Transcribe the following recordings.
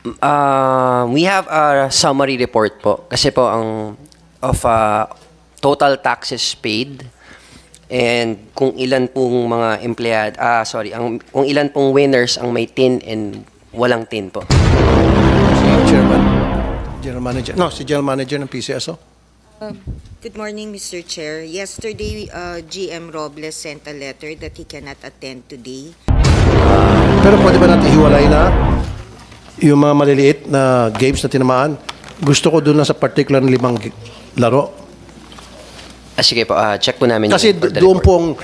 We have a summary report po kasi po ang of total taxes paid and kung ilan pong mga empleyado, kung ilan pong winners ang may tin and walang tin po. Si Chairman, General Manager. No, si General Manager ng PCSO. Good morning, Mr. Chair. Yesterday, GM Robles sent a letter that he cannot attend today. Pero pwede ba natin hiwalay na yung mga maliliit na games na tinamaan? Gusto ko doon lang sa particular na 5 laro. Sige po, check po namin. Kasi doon pong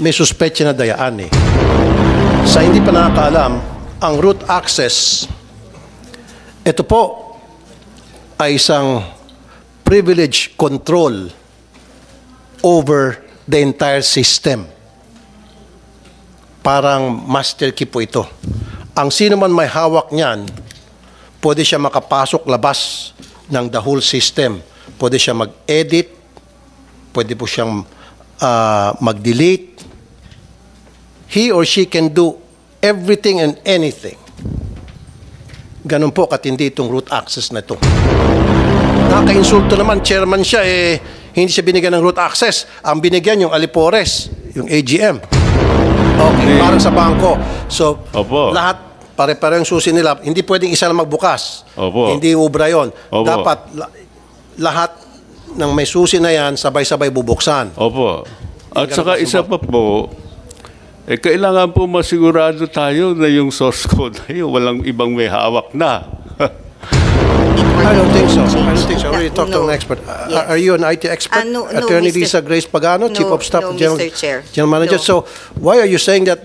may suspetsya na dayaan eh. Sa hindi pa nakakaalam, ang root access, ito po ay isang privilege control over the entire system. Parang master key po ito. Ang sino man may hawak niyan, pwede siya makapasok labas ng the whole system. Pwede siya mag-edit, pwede po siyang mag-delete. He or she can do everything and anything. Ganun po katindi itong root access na ito. Nakaka-insulto naman, chairman siya, hindi siya binigyan ng root access. Ang binigyan yung Alipores, yung AGM. Okay, parang sa bangko. So, lahat, pare-parehong susi nila. Hindi pwedeng isa lang magbukas. Hindi ubra yun. Dapat lahat ng may susi na yan, sabay-sabay bubuksan. Opo. At saka isa pa po, kailangan po masigurado tayo na yung source code na yun, walang ibang may hawak na. I don't think so. I don't think so. I already talked to an expert. Are you an IT expert? No, Attorney Mr. Lisa Grace Pagano, Chief of Staff, no, General, Mr. Chair. General Manager. No. So, why are you saying that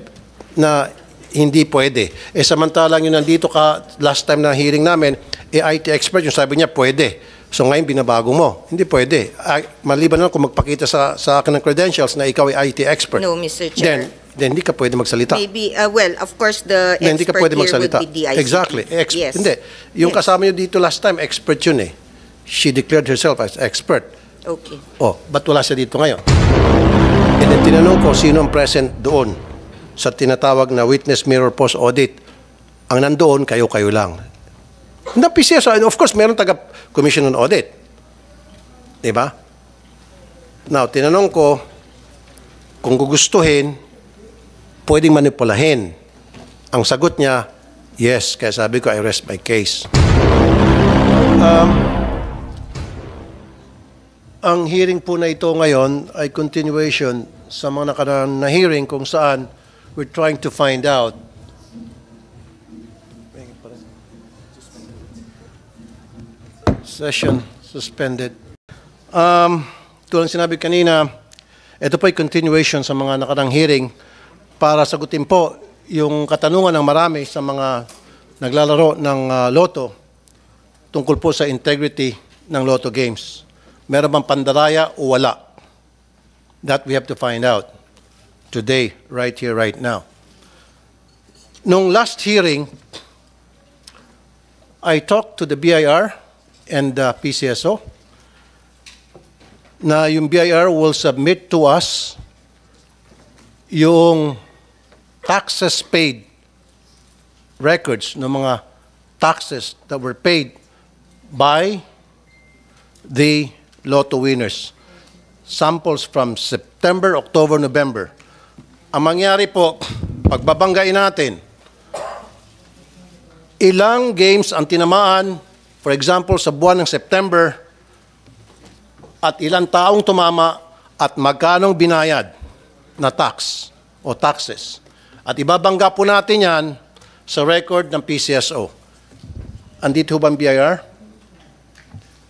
na hindi pwede? Samantalang yung nandito ka last time na hearing namin, IT expert, yung sabi niya pwede. So ngayon binabago mo. Hindi pwede. Maliban na kung magpakita sa akin ng credentials na ikaw ay IT expert. No, Mr. Chair. Then hindi ka pwede magsalita. Maybe, well, of course, the Hindi ka expert pwede here magsalita. would be DICT. Exactly. Yes. Hindi. Yung kasama niyo dito last time, expert yun eh. She declared herself as expert. Okay. Ba't wala siya dito ngayon? And then tinanong ko, sino ang present doon sa tinatawag na witness mirror post audit? Ang nandoon, kayo-kayo lang. Na PCSO, and of course, meron taga-commission on audit. Diba? Now, tinanong ko, kung gugustuhin, pwedeng manipulahin. Ang sagot niya, yes. Kaya sabi ko, I rest my case. Ang hearing po na ito ngayon ay continuation sa mga nakaraan na hearing kung saan we're trying to find out session suspended. Tulad sinabi kanina, ito po ay continuation sa mga nakarang hearing para sagutin po yung katanungan ng marami sa mga naglalaro ng loto tungkol po sa integrity ng Lotto games. Meron bang pandaraya o wala? That we have to find out today, right here, right now. Nung last hearing, I talked to the BIR and the PCSO na yung BIR will submit to us yung taxes paid records ng mga taxes that were paid by the Lotto winners. Samples from September, October, November. Ang mangyari po, pagbabanggain natin, ilang games ang tinamaan, for example, sa buwan ng September, at ilang taong tumama, at magkanong binayad na tax o taxes. At ibabangga po natin yan sa record ng PCSO. Andito ba ang BIR?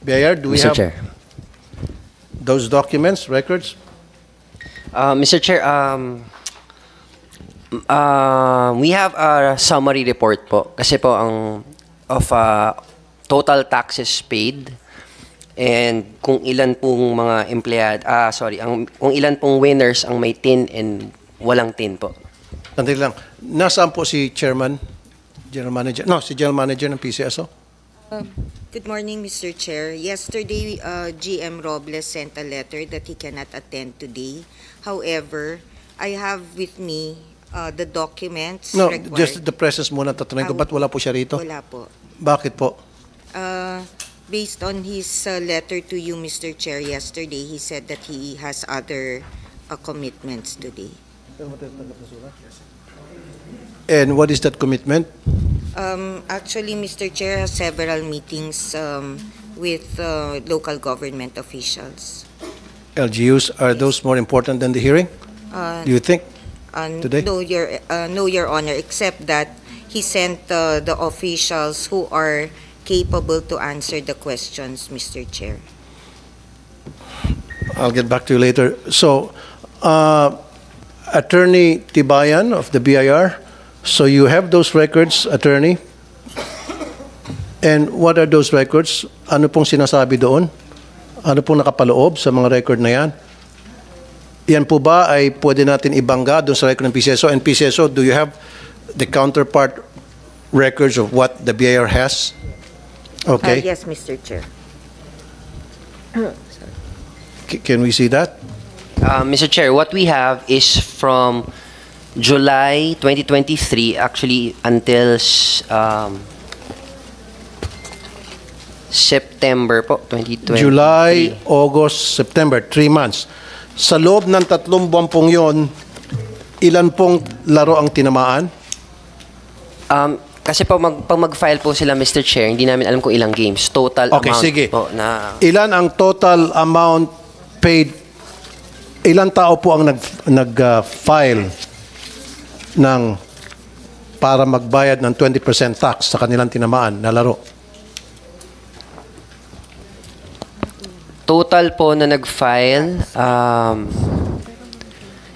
BIR, do we Mr. have Chair. those documents, records? Mr. Chair, we have a summary report po kasi po ang of total taxes paid and kung ilan pong mga empleyado, kung ilan pong winners ang may tin and walang tin po. Sandali lang. Nasaan po si Chairman, General Manager? No, si General Manager ng PCSO? Good morning, Mr. Chair. Yesterday, GM Robles sent a letter that he cannot attend today. However, I have with me the documents No, required. just the presence muna. Tatanungin ko, ba't wala po siya rito? Wala po. Bakit po? Based on his letter to you, Mr. Chair, yesterday, he said that he has other commitments today. And what is that commitment? Actually, Mr. Chair has several meetings with local government officials. LGUs, are those more important than the hearing? Do you think? Today? No, Your Honor, except that he sent the officials who are capable to answer the questions, Mr. Chair. I'll get back to you later. So, Attorney Tibayan of the BIR, so you have those records, Attorney? And what are those records? Ano pong sinasabi doon? Ano pong nakapaloob sa mga record na yan? Yan po ba ay pwede natin ibangga doon sa record ng PCSO? And PCSO, do you have the counterpart records of what the BIR has? Okay. Yes, Mr. Chair. Can we see that? Mr. Chair, what we have is from July 2023, actually until September po, 2023. July, August, September, 3 months. Sa loob ng 3 buwan pong yon, ilan pong laro ang tinamaan? Kasi pag mag-file po sila, Mr. Chair, hindi namin alam kung ilang games. Total Okay, amount sige. po na... Ilan ang total amount paid? Ilang tao po ang nag-file ng para magbayad ng 20% tax sa kanilang tinamaan na laro? Total po na nag-file,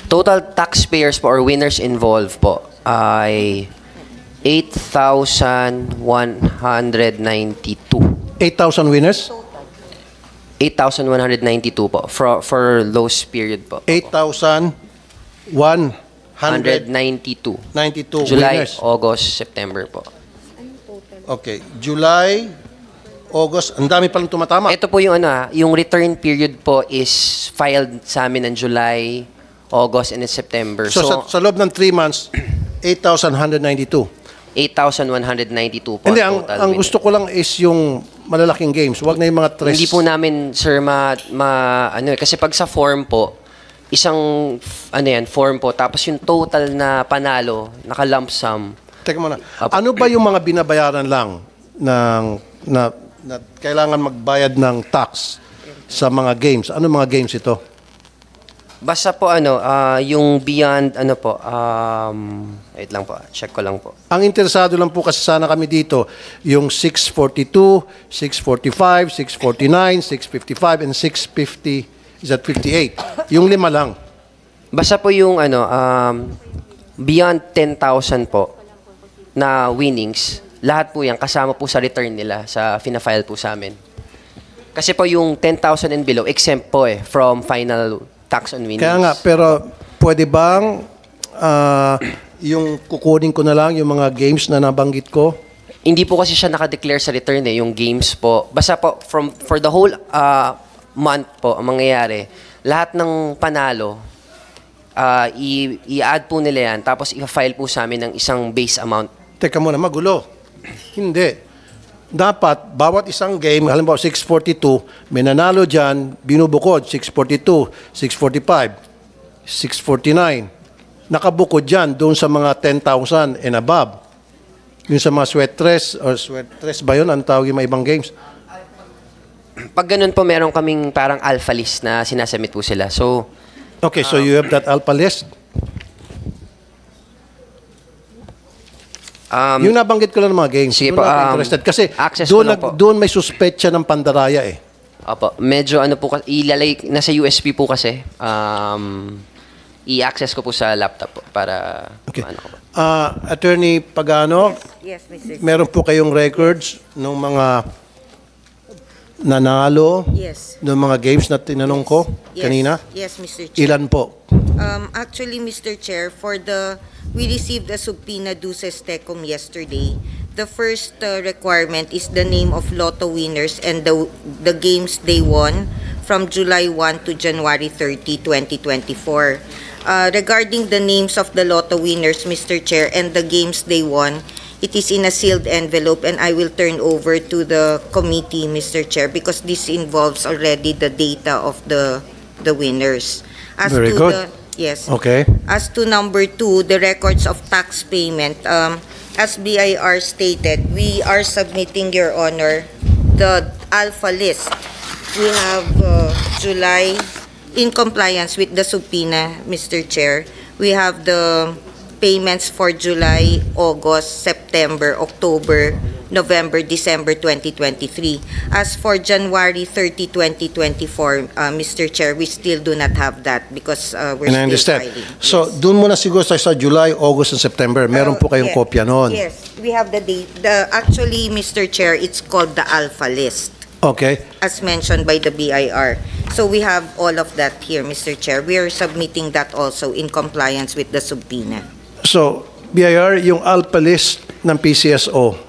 total taxpayers po or winners involved po ay 8,192. 8,000 winners? 8,192 po for those period po. 8,192 192. July, winners. August, September po. Okay. July, August. Ang dami palang tumatama. Ito po yung yung return period po is filed sa amin ng July, August, and September. So, sa loob ng 3 months, 8,192. 8,192 po Hindi, ang total ang winner. gusto ko lang is yung malalaking games. Huwag na yung mga tres. Hindi po namin, sir, kasi pag sa form po, isang, form po, tapos yung total na panalo, naka-lump sum. Teka muna. Ano ba yung mga binabayaran lang na kailangan magbayad ng tax sa mga games? Ano mga games ito? Basta po yung beyond, wait lang po, check ko lang po. Ang interesado lang po kasi sana kami dito, yung 642, 645, 649, 655, and 650, is that 58? Yung 5 lang. Basta po yung beyond 10,000 po na winnings, lahat po yan kasama po sa return nila sa fina-file po sa amin. Kasi po yung 10,000 and below, exempt po from final tax on winnings. Kaya nga, pero pwede bang yung kukunin ko na lang yung mga games na nabanggit ko? Hindi po kasi siya nakadeclare sa return yung games po. Basta po, for the whole month po, ang mangyayari, lahat ng panalo, i-add po nila yan, tapos i-file po sa amin ng isang base amount. Teka muna, magulo. Hindi. Dapat, bawat isang game, halimbawa 642, may nanalo dyan, binubukod, 642, 645, 649. Nakabukod dyan doon sa mga 10,000 and above. Yung sa mga sweat dress ba yun? Ang tawag yung mga ibang games? Pag ganun po, meron kaming parang alpha list na sinasubmit po sila. So, Okay, so you have that alpha list? Yung nabanggit ko lang ng mga games, sige doon po, ako interested. Kasi access ko lang po. doon may suspetsya ng pandaraya eh. Opo, medyo po, nasa USB po kasi, i-access ko po sa laptop po para Okay. ko po. Attorney Pagano, Yes, Mr. Chair. meron po kayong records ng mga nanalo Yes. ng mga games na tinanong ko Yes. kanina? Yes, Mr. Chair. Ilan po? Actually, Mr. Chair, we received a subpoena duces tecum yesterday. The first requirement is the name of lotto winners and the games they won from July 1 to January 30, 2024. Regarding the names of the lotto winners, Mr. Chair, and the games they won, It is in a sealed envelope, and I will turn over to the committee, Mr. Chair, because this involves already the data of the winners. As Very to good. Yes. Okay. As to number 2, the records of tax payment, as BIR stated, we are submitting, Your Honor, the alpha list. We have July, in compliance with the subpoena, Mr. Chair, we have the payments for July, August, September, October, November, December 2023. As for January 30, 2024, Mr. Chair, we still do not have that because we're And I still understand. filing. So, Yes. doon muna siguro tayo sa July, August, and September. Meron po kayong Yeah. kopya noon. Yes, we have the date. Actually, Mr. Chair, it's called the alpha list, Okay. as mentioned by the BIR. So we have all of that here, Mr. Chair. We are submitting that also in compliance with the subpoena. So, BIR, yung alpha list ng PCSO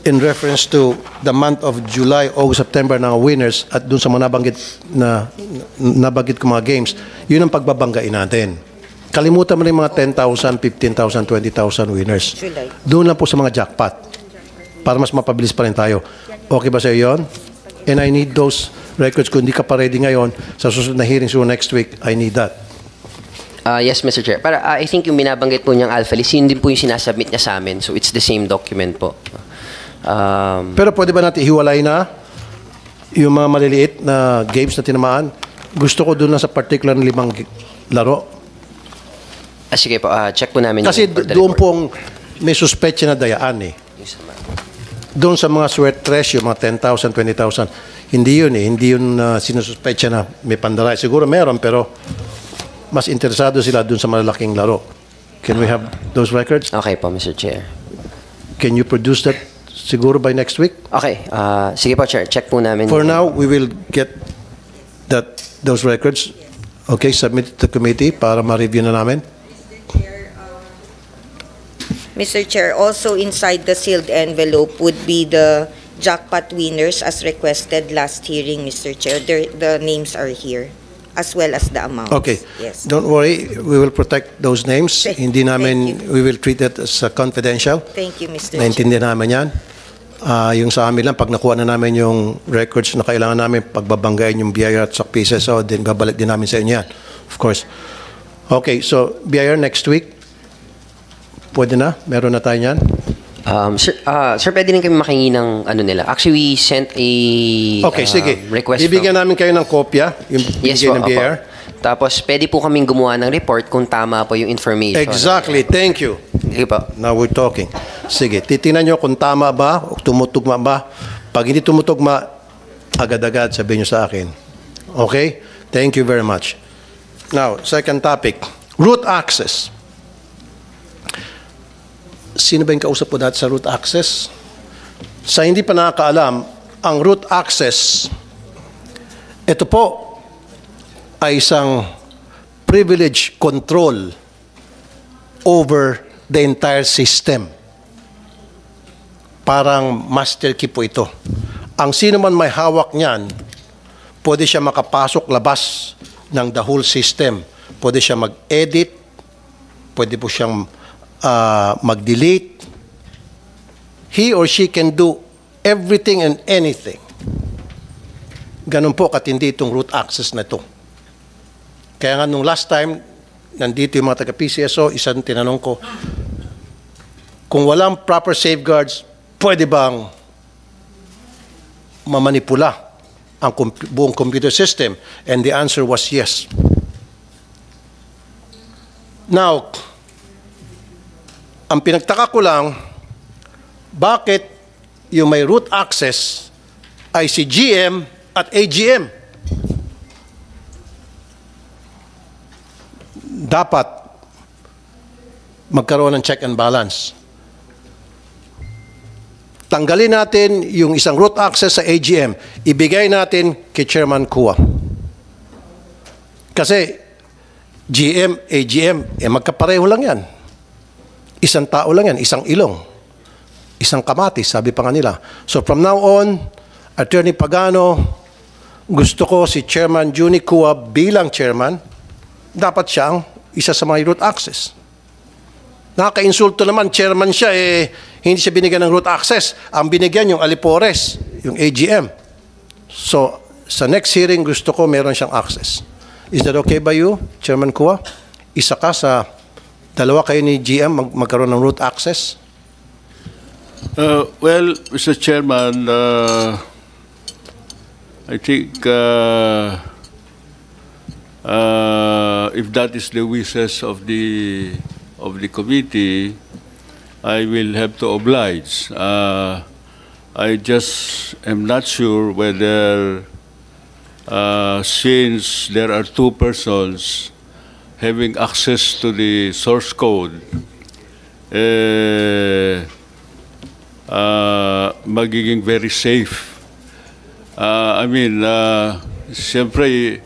in reference to the month of July, August, September ng winners at dun sa mga nabanggit ko mga games, yun ang pagbabanggain natin. Kalimutan mo na yung mga 10,000, 15,000, 20,000 winners. July. Doon lang po sa mga jackpot para mas mapabilis pa rin tayo. Okay ba sa iyo yun? And I need those records. Kung hindi ka pa ready ngayon, sa susunod na hearing so next week, I need that. Yes, Mr. Chair. Para I think yung binabanggit po niyang alpha list, yun din po yung sinasubmit niya sa amin. So it's the same document po. Pero pwede ba natin hiwalay na yung mga maliliit na games na tinamaan? Gusto ko doon lang sa particular na 5 laro. Sige po, check po namin. Kasi yung for the doon report. pong may suspetsya na dayaan eh. Doon sa mga sweat trash, yung mga 10,000, 20,000, hindi yun eh. Hindi yun sinususpetsya na may pandaray. Siguro meron, pero mas interesado sila doon sa malalaking laro. Can we have those records? Okay po, Mr. Chair. Can you produce that siguro by next week? Okay, sige po, Chair. Check po namin. For now, we will get those records. Okay, submit to the committee para ma-review na namin. Mr. Chair, also inside the sealed envelope would be the jackpot winners as requested last hearing, Mr. Chair. The names are here, as well as the amounts. Okay. Yes. Don't worry, we will protect those names. Hindi namin, Thank we will treat it as confidential. Thank you, Mr. Chair. Naintindihan namin yan. Yung sa amin lang, pag nakuha na namin yung records na kailangan namin, pagbabanggain yung BIR at sa PCSO, then babalik din namin sa inyo yan. Of course. Okay, so BIR next week, pwede na? Meron na tayo yan? Sir, pwede rin kami makingi ng ano nila. Actually, we sent a Okay, sige. request Bibigyan namin kayo ng kopya, yung Yes bigay po, ng opo. BIR. Tapos, pwede po kaming gumawa ng report kung tama po yung information. Exactly, thank you. Sige po. Now we're talking. Sige, titingnan nyo kung tama ba o tumutugma ba. Pag hindi tumutugma, agad-agad sabihin nyo sa akin. Okay? Thank you very much. Now, second topic, root access. Sino ba yung kausap po dati sa root access? Sa hindi pa nakakaalam, ang root access, ito po ay isang privilege control over the entire system. Parang master key po ito. Ang sino man may hawak niyan, pwede siya makapasok labas ng the whole system. Pwede siya mag-edit, pwede po siyang mag-delete. He or she can do everything and anything. Ganun po katindi itong root access na ito. Kaya nga nung last time, nandito yung mga taga-PCSO, isang tinanong ko, kung walang proper safeguards, pwede bang mamanipula ang buong computer system? And the answer was yes. Now, ang pinagtaka ko lang, bakit yung may root access ay si GM at AGM? Dapat magkaroon ng check and balance. Tanggalin natin yung isang root access sa AGM, ibigay natin kay Chairman Kua. Kasi GM, AGM, magkapareho lang yan. Isang tao lang yan, isang ilong, isang kamatis, sabi pa nga nila. So from now on, Attorney Pagano, gusto ko si Chairman Juni Kua bilang chairman, dapat siya ang isa sa mga root access. Nakaka-insulto naman, chairman siya, hindi siya binigyan ng root access. Ang binigyan yung Alipores, yung AGM. So, sa next hearing, gusto ko meron siyang access. Is that okay by you, Chairman Kua? Isa ka sa dalawa kayo ni GM magkaroon ng root access? Well, Mr. Chairman, I think if that is the wishes of the committee, I will have to oblige. I just am not sure whether, since there are two persons having access to the source code, magiging very safe. I mean, siyempre,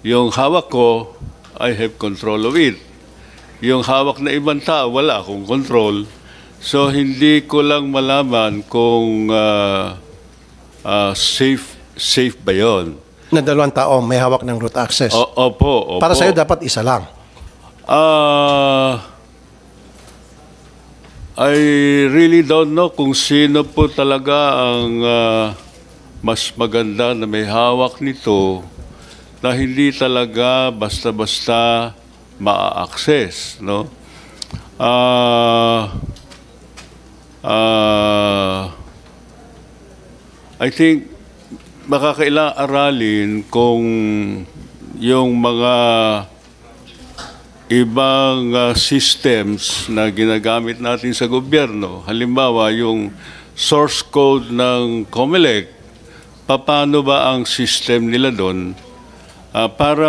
yung hawak ko, I have control of it. Yung hawak na ibang tao, wala akong control. So, hindi ko lang malaman kung safe ba yun. Na dalawang tao may hawak ng root access. Opo. Para sa'yo, dapat isa lang. I really don't know kung sino po talaga ang mas maganda na may hawak nito na hindi talaga basta-basta ma-access, no? I think makakailangan aralin kung yung mga ibang systems na ginagamit natin sa gobyerno, halimbawa yung source code ng COMELEC, paano ba ang system nila doon para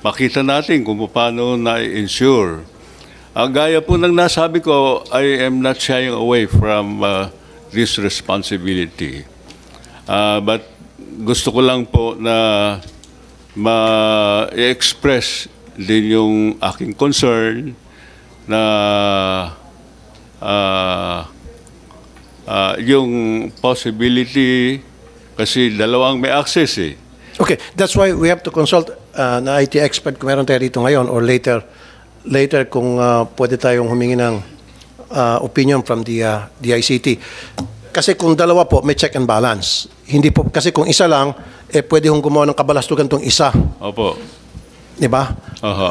makita natin kung paano na-ensure. Gaya po ng nasabi ko, I am not shying away from this responsibility. But gusto ko lang po na ma-express din yung aking concern na yung possibility kasi dalawang may access eh. Okay, that's why we have to consult na IT expert kung meron tayo rito ngayon or later kung pwede tayong humingi ng opinion from the DICT. Kasi kung dalawa po, may check and balance. Hindi po, kasi kung isa lang, pwede hong gumawa ng kabalastugan tong isa. Opo. Diba?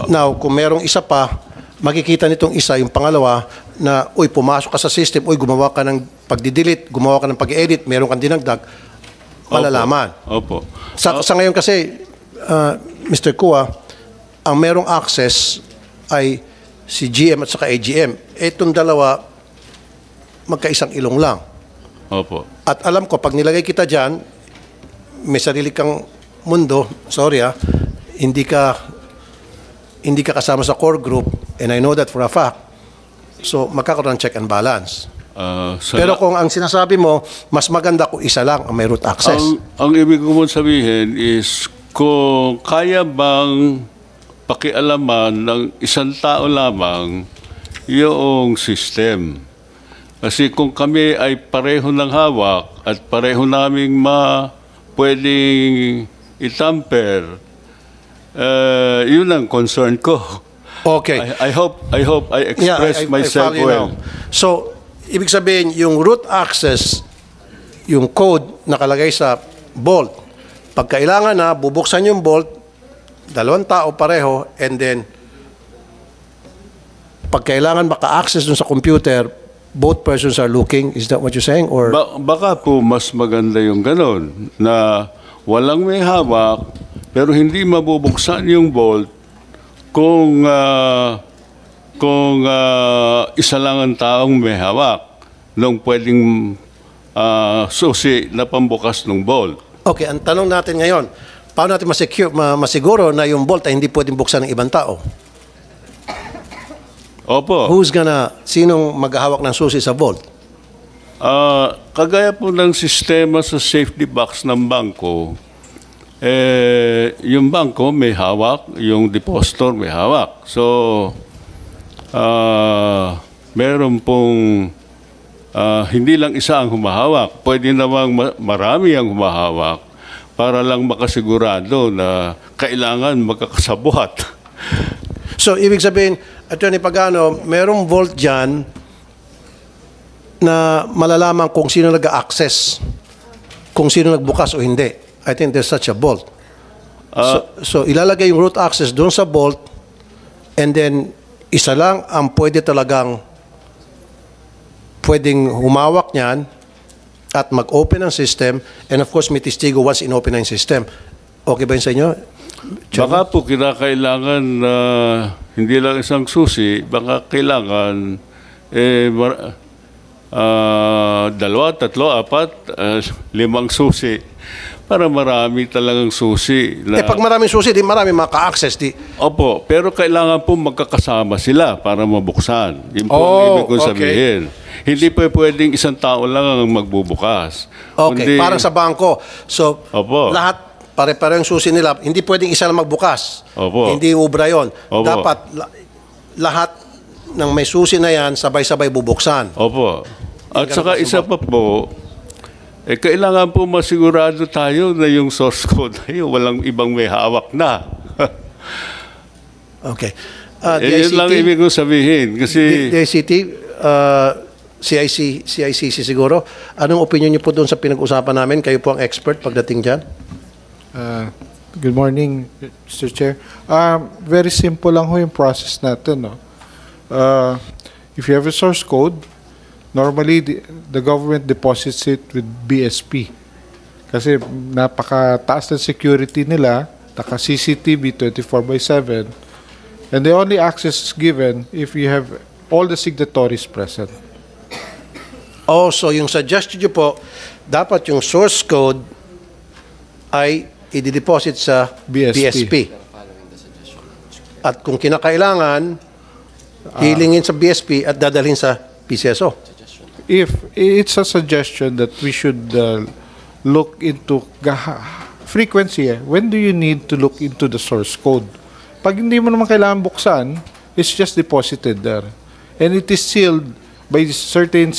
Now, kung merong isa pa, makikita nitong isa, yung pangalawa, na, pumasok ka sa system, gumawa ka ng pagdidelete, gumawa ka ng pag-edit, meron kang dinagdag, malalaman. Opo. Sa ngayon kasi, Mr. Kua, ang merong access ay si GM at saka AGM. Itong dalawa, magkaisang ilong lang. Opo. At alam ko, pag nilagay kita dyan, may sarili kang mundo, sorry hindi ka kasama sa core group, and I know that for a fact. So, magkakaroon ng check and balance. Pero kung ang sinasabi mo, mas maganda kung isa lang ang may root access. Ang ibig ko mong sabihin is, kung kaya bang pakialaman ng isang tao lamang yung system. Kasi kung kami ay pareho ng hawak at pareho naming pwedeng itamper, yun ang concern ko. Okay. I hope I express myself well. So, ibig sabihin, yung root access, yung code nakalagay sa Bolt, pag kailangan na, bubuksan yung Bolt, dalawang tao pareho, and then, pag kailangan maka-access dun sa computer, both persons are looking. Is that what you're saying? Or baka po mas maganda yung ganon, na walang may hawak, pero hindi mabubuksan yung Bolt kung isa lang ang taong may hawak nung pwedeng susi na pambukas ng Bolt. okay, ang tanong natin ngayon, paano natin masiguro na yung Bolt ay hindi pwedeng buksan ng ibang tao? Opo. Sinong maghahawak ng susi sa Bolt? Kagaya po ng sistema sa safety box ng bangko, yung bangko may hawak, yung depositor may hawak. So, meron pong hindi lang isa ang humahawak. Pwede namang marami ang humahawak para lang makasigurado na kailangan magkakasabuhat. So, ibig sabihin, Attorney Pagano, merong vault dyan na malalaman kung sino nag-access, kung sino nagbukas o hindi. I think there's such a vault. So ilalagay yung root access doon sa vault, and then isa lang ang pwedeng humawak niyan at mag-open ang system, and of course may testigo once in-open na yung system. Okay ba yun sa inyo? Baka po kinakailangan hindi lang isang susi, baka kailangan dalawa, tatlo, apat, 5 susi para marami talagang susi. Pag maraming susi, di marami maka-access. Opo, pero kailangan po magkakasama sila para mabuksan. Yun po ang ibig kong sabihin. Hindi po pwedeng isang tao lang ang magbubukas. Okay, parang sa bangko. So, Opo. lahat pare-pareho yung susi nila. Hindi pwedeng isa lang magbukas. Opo. Hindi ubra yun. Opo. Dapat lahat ng may susi na yan, sabay-sabay bubuksan. Opo. At saka isa pa po, kailangan po masigurado tayo na yung source code na yun, walang ibang may hawak na. Okay. Yun lang ibig kong sabihin. Kasi DICT, CICC siguro. Anong opinion niyo po doon sa pinag-usapan namin? Kayo po ang expert pagdating dyan? Good morning, Mr. Chair. Very simple lang ho yung process natin. No? If you have a source code, normally the government deposits it with BSP. Kasi napakataas ng security nila, naka-CCTV 24/7, and the only access is given if you have all the signatories present. So yung suggestion niyo po, dapat yung source code ay i-deposit sa BSP. At kung kinakailangan, hilingin sa BSP at dadalhin sa PCSO. If it's a suggestion that we should look into frequency, when do you need to look into the source code? Pag hindi mo naman kailangan buksan, it's just deposited there. And it is sealed by certain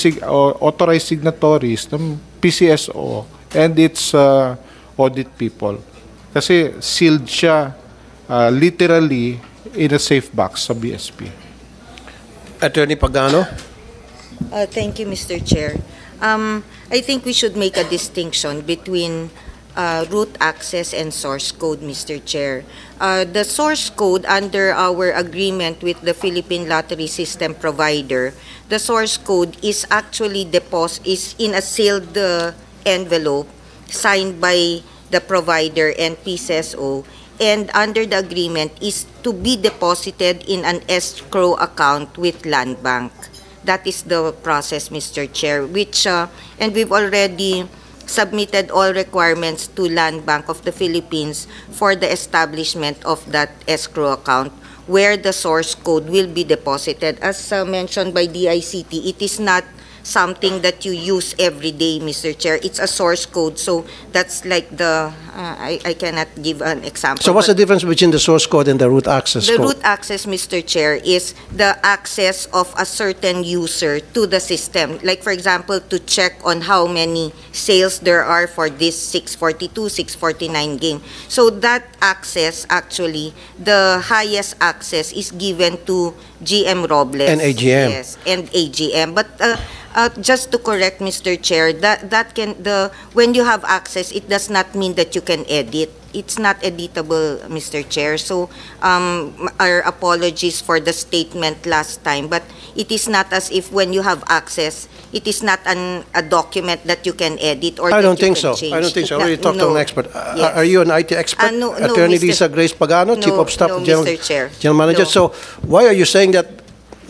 authorized signatories ng PCSO and its audit people. Kasi sealed siya literally in a safe box sa BSP. Attorney Pagano? Thank you, Mr. Chair. I think we should make a distinction between root access and source code, Mr. Chair. The source code under our agreement with the Philippine Lottery System provider, the source code is actually is in a sealed envelope signed by the provider and PCSO, and under the agreement is to be deposited in an escrow account with Land Bank. That is the process, Mr. Chair, which, and we've already submitted all requirements to Land Bank of the Philippines for the establishment of that escrow account where the source code will be deposited. As mentioned by DICT, it is not something that you use every day, Mr. Chair. It's a source code, so that's like the, I cannot give an example. So what's the difference between the source code and the root access The code? root access, Mr. Chair, is the access of a certain user to the system. Like, for example, to check on how many sales there are for this 642, 649 game. So that access, actually, the highest access is given to GM Robles. And AGM. Yes, and AGM. But just to correct, Mr. Chair, when you have access, it does not mean that you can edit. It's not editable, Mr. Chair. So our apologies for the statement last time, but it is not as if when you have access, it is not a document that you can edit or I that don't you think can so. change. I don't think so. I already talked to an expert. Yes. Are you an IT expert? No, Attorney Mr. Lisa Grace Pagano, Chief of Staff, no, General, Mr. Chair. General Manager. No. So why are you saying that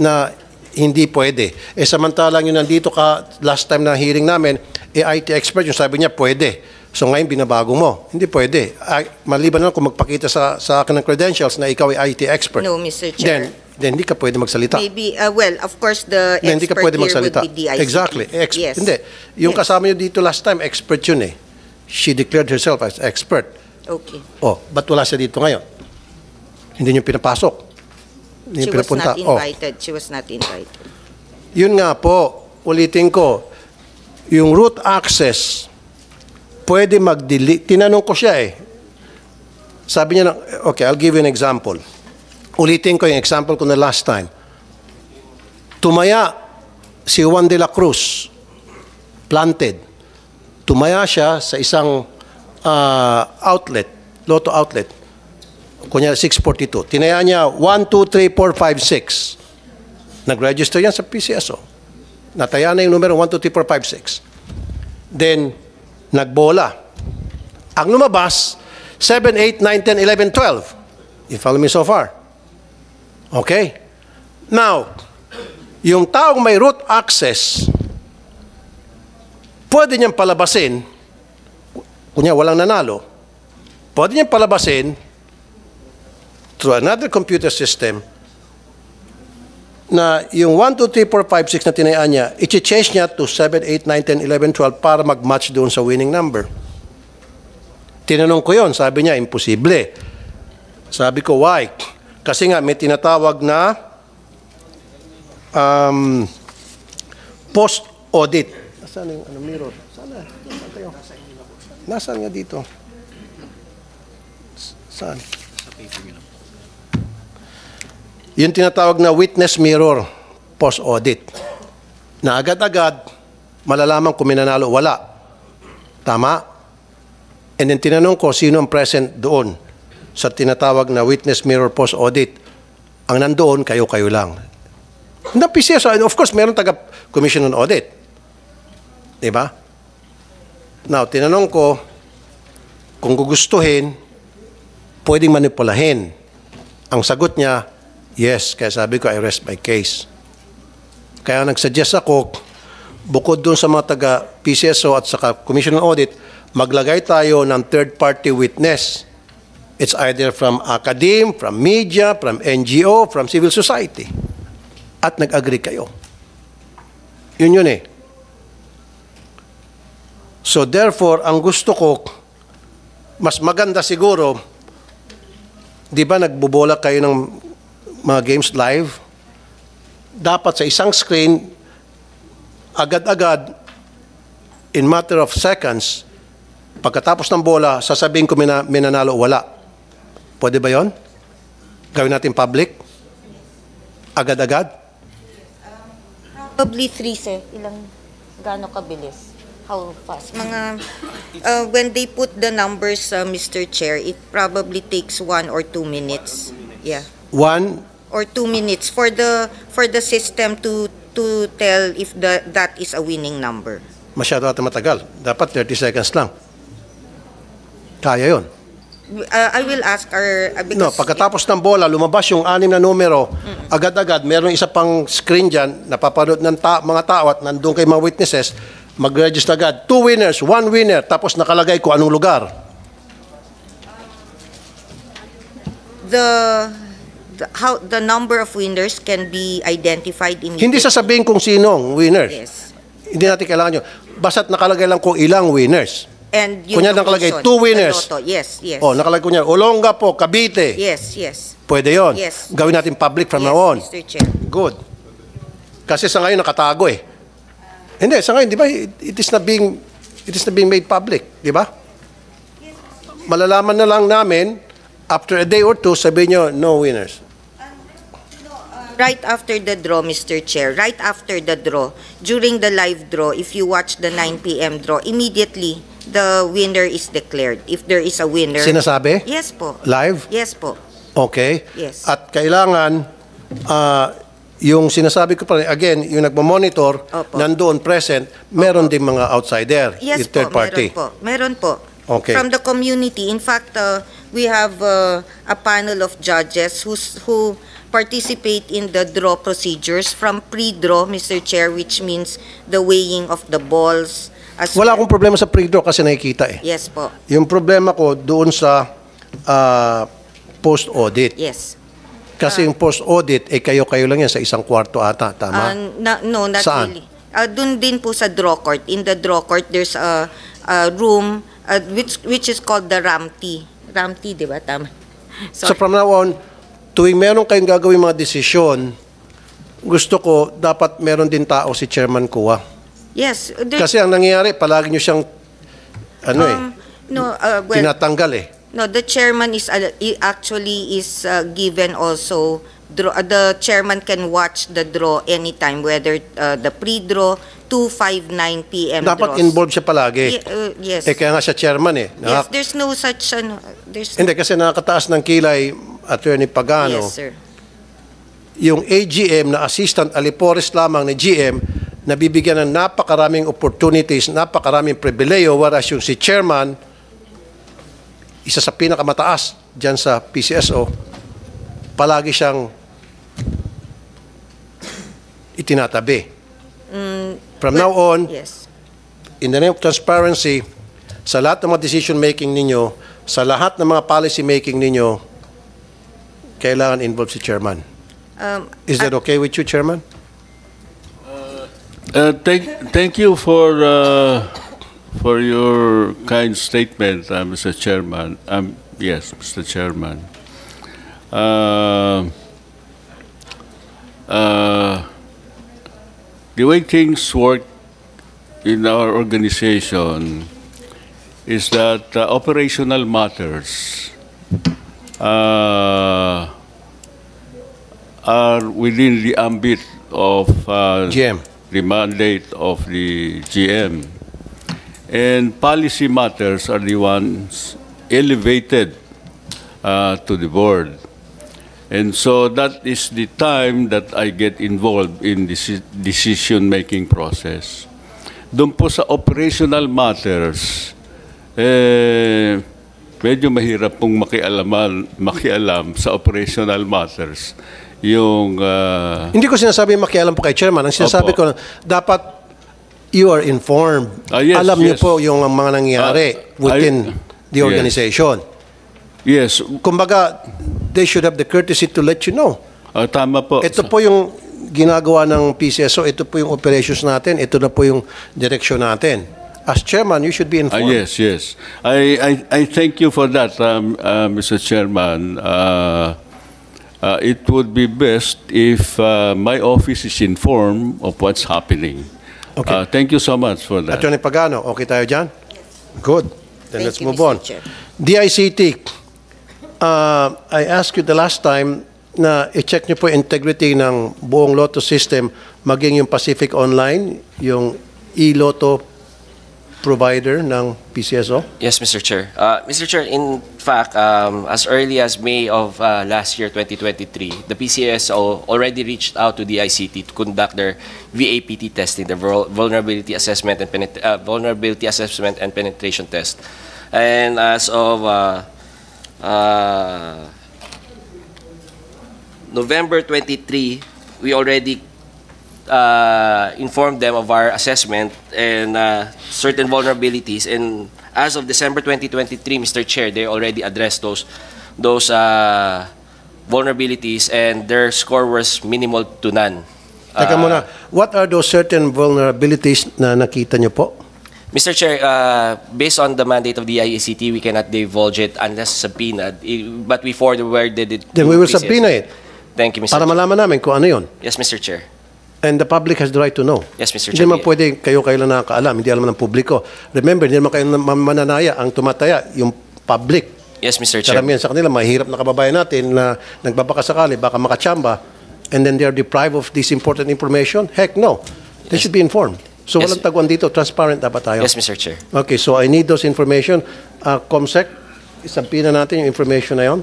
na hindi pwede? Samantalang yung nandito ka last time na hearing namin, IT expert, yung sabi niya pwede. So ngayon binabago mo. Hindi pwede. Maliban na kung magpakita sa akin ng credentials na ikaw ay IT expert. No, Mr. Chair. Then hindi ka pwede magsalita. Maybe, well, of course, the Hindi ka expert pwede here would magsalita. be DICT. Exactly. Yes. Hindi. Yung Yes. kasama niyo dito last time, expert yun eh. She declared herself as expert. Okay. Ba't wala siya dito ngayon? Hindi niyo pinapasok. Hindi She niyo was pinapunta. not invited. She was not invited. Yun nga po, ulitin ko, yung root access, pwede mag-delete. Tinanong ko siya eh. Sabi niya, okay, I'll give you an example. Ulitin ko yung example ko na last time. Tumaya si Juan de la Cruz, planted. Tumaya siya sa isang outlet, Lotto outlet. Kunya 642. Tinaya niya 1, 2, 3, 4, 5, 6. Nag-register yan sa PCSO. Nataya na yung numero 1, 2, 3, 4, 5, 6. Then, nagbola. Ang lumabas, 7, 8, 9, 10, 11, 12. You follow me so far? Okay? Now, yung taong may root access, pwede niyang palabasin, kunya walang nanalo, pwede niyang palabasin through another computer system na yung 1, 2, 3, 4, 5, 6 na tinayaan niya, i-change niya to 7, 8, 9, 10, 11, 12 para mag-match doon sa winning number. Tinanong ko yon, sabi niya, imposible. Sabi ko, why? Kasi nga may tinatawag na post-audit. Nasaan yung mirror? Sana. Nasaan nga dito? Saan? Yung tinatawag na witness mirror post-audit. Na agad-agad, malalaman kung minanalo o wala. Tama? And then tinanong ko, sino ang present doon sa tinatawag na witness mirror post-audit? Ang nandoon, kayo-kayo lang. Na PCSO, and of course, meron taga-commission on audit. Diba? Now, tinanong ko, kung gugustuhin, pwedeng manipulahin. Ang sagot niya, yes. Kaya sabi ko, I rest my case. Kaya nagsuggest ako, bukod doon sa mga taga-PCSO at saka Commission on Audit, maglagay tayo ng third-party witness. It's either from academe, from media, from NGO, from civil society. At nag-agree kayo. Yun eh. So therefore, ang gusto ko, mas maganda siguro, di ba nagbubola kayo ng mga games live? Dapat sa isang screen, agad-agad, in matter of seconds, pagkatapos ng bola, sasabihin ko minanalo o wala. Pwede ba yon? Gawin natin public? Agad-agad? Probably 3, sir. Gaano kabilis? How fast? When they put the numbers, Mr. Chair, it probably takes 1 or 2 minutes. Yeah. 1 or 2 minutes for the system to tell if that is a winning number. Masyado ata matagal. Dapat 30 seconds lang. Kaya yon. I will ask our No, pagkatapos ng bola, lumabas yung 6 na numero, agad-agad, meron isa pang screen dyan, napapanood ng mga tao at nandun kay mga witnesses, mag-register agad. 2 winners, 1 winner, tapos nakalagay ko anong lugar. The number of winners can be identified immediately. Hindi sasabihin kung sinong winners. Yes. Hindi natin kailangan yun. Basta't nakalagay lang kung ilang winners. And yung kunya nakalagay 2 location, winners. the Lotto. Yes, yes. Oh, nakalagay kunya Olonga po, Cavite. Yes, yes. Pwede yon. Yes. Gawin natin public from Yes, now on. Mr. Chair. Good. Kasi sa ngayon nakatago eh. Hindi, sa ngayon, di ba, it is not being made public, di ba? Malalaman na lang namin, after a day or two, sabihin nyo, no winners. Right after the draw, Mr. Chair, right after the draw, during the live draw, if you watch the 9 p.m. draw, immediately, the winner is declared. If there is a winner. Sinasabi? Yes po. Live? Yes po. Okay. Yes. At kailangan, yung sinasabi ko pa rin, again, yung nagmamonitor, Opo. nandoon present, meron din mga outsider, Yes yung third po, party. meron po. Okay. From the community. In fact, we have a panel of judges who participate in the draw procedures from pre-draw, Mr. Chair, which means the weighing of the balls. Wala akong problema sa pre-draw kasi nakikita eh. Yes po. Yung problema ko doon sa post-audit. Yes. Kasi yung post-audit, kayo-kayo lang yan sa isang kwarto ata, tama? No, not Saan? really. Doon din po sa draw court. In the draw court, there's a room which is called the Ramti. Ramti, di ba? Tama. So from now on, tuwing meron kayong gagawin mga desisyon, gusto ko, dapat meron din tao si Chairman Kua. Yes. Kasi ang nangyayari, palagi nyo siyang, well, tinatanggal eh. No, the chairman is actually given also. The chairman can watch the draw anytime, whether the pre-draw, 2:59 p.m. Dapat draws. involved siya palagi. Yes. Kaya nga siya chairman eh. Yes, there's no such there's Hindi, kasi nakakataas ng kilay, Attorney Pagano, Yes, sir. yung AGM na assistant alipores lamang ni GM, nabibigyan ng napakaraming opportunities, napakaraming pribileyo, whereas yung si chairman, isa sa pinakamataas dyan sa PCSO, palagi siyang itinatabi. From now on, Yes. in the name of transparency, sa lahat ng mga decision making ninyo, sa lahat ng mga policy making ninyo, kailangan involved si chairman. Is that okay with you, chairman? Thank you for your kind statement, Mr. Chairman. Yes, Mr. Chairman. The way things work in our organization is that operational matters are within the ambit of GM. the mandate of the GM. And policy matters are the ones elevated to the board. And so that is the time that I get involved in the decision-making process. Doon po sa operational matters, medyo mahirap pong makialam sa operational matters. Yung Hindi ko sinasabi makialam po kay chairman. Ang sinasabi Opo. ko, dapat you are informed. Yes, Alam niyo yes. po yung mga nangyayari within the yes. organization. yes, Kumbaga, they should have the courtesy to let you know. tama po. Ito po yung ginagawa ng PCSO, ito po yung operations natin, ito na po yung direksyon natin. As chairman, you should be informed. Yes, yes. I thank you for that, Mr. Chairman. It would be best if my office is informed of what's happening. Okay. Thank you so much for that. Attorney Pagano, okay tayo dyan? Good. Then Thank let's you, move Mr. on. Chair. DICT, I asked you the last time na i-check niyo po yung integrity ng buong Lotto system, maging yung Pacific Online, yung e-Lotto provider ng PCSO? Yes, Mr. Chair. Mr. Chair, in fact, as early as May of last year, 2023, the PCSO already reached out to the ICT to conduct their VAPT testing, the vulnerability assessment and penetration test. And as of November 23, we already informed them of our assessment and certain vulnerabilities. And as of December 2023, Mr. Chair, they already addressed those vulnerabilities, and their score was minimal to none. Teka muna, what are those certain vulnerabilities na nakita niyo po? Mr. Chair, based on the mandate of the ICT, we cannot divulge it unless subpoenaed. But we forwarded it. Then to we will PCSO. subpoena it Thank you, Mr. para Chair. malaman namin kung ano yun. Yes, Mr. Chair. And the public has the right to know. Yes, Mr. Hindi Chair. man pwede kayo lang nakakaalam, hindi alam ng publiko. Remember, hindi naman kayo mananaya, ang tumataya, yung public. Yes, Mr. Chair. Karamihan sa kanila, mahirap na kababayan natin na nagbabakasakali, baka makachamba, and then they are deprived of this important information? Heck no. They should be informed. So Yes. walang taguan dito, transparent dapat tayo. Yes, Mr. Chair. Okay, so I need those information. COMSEC, isampina natin yung information na yon.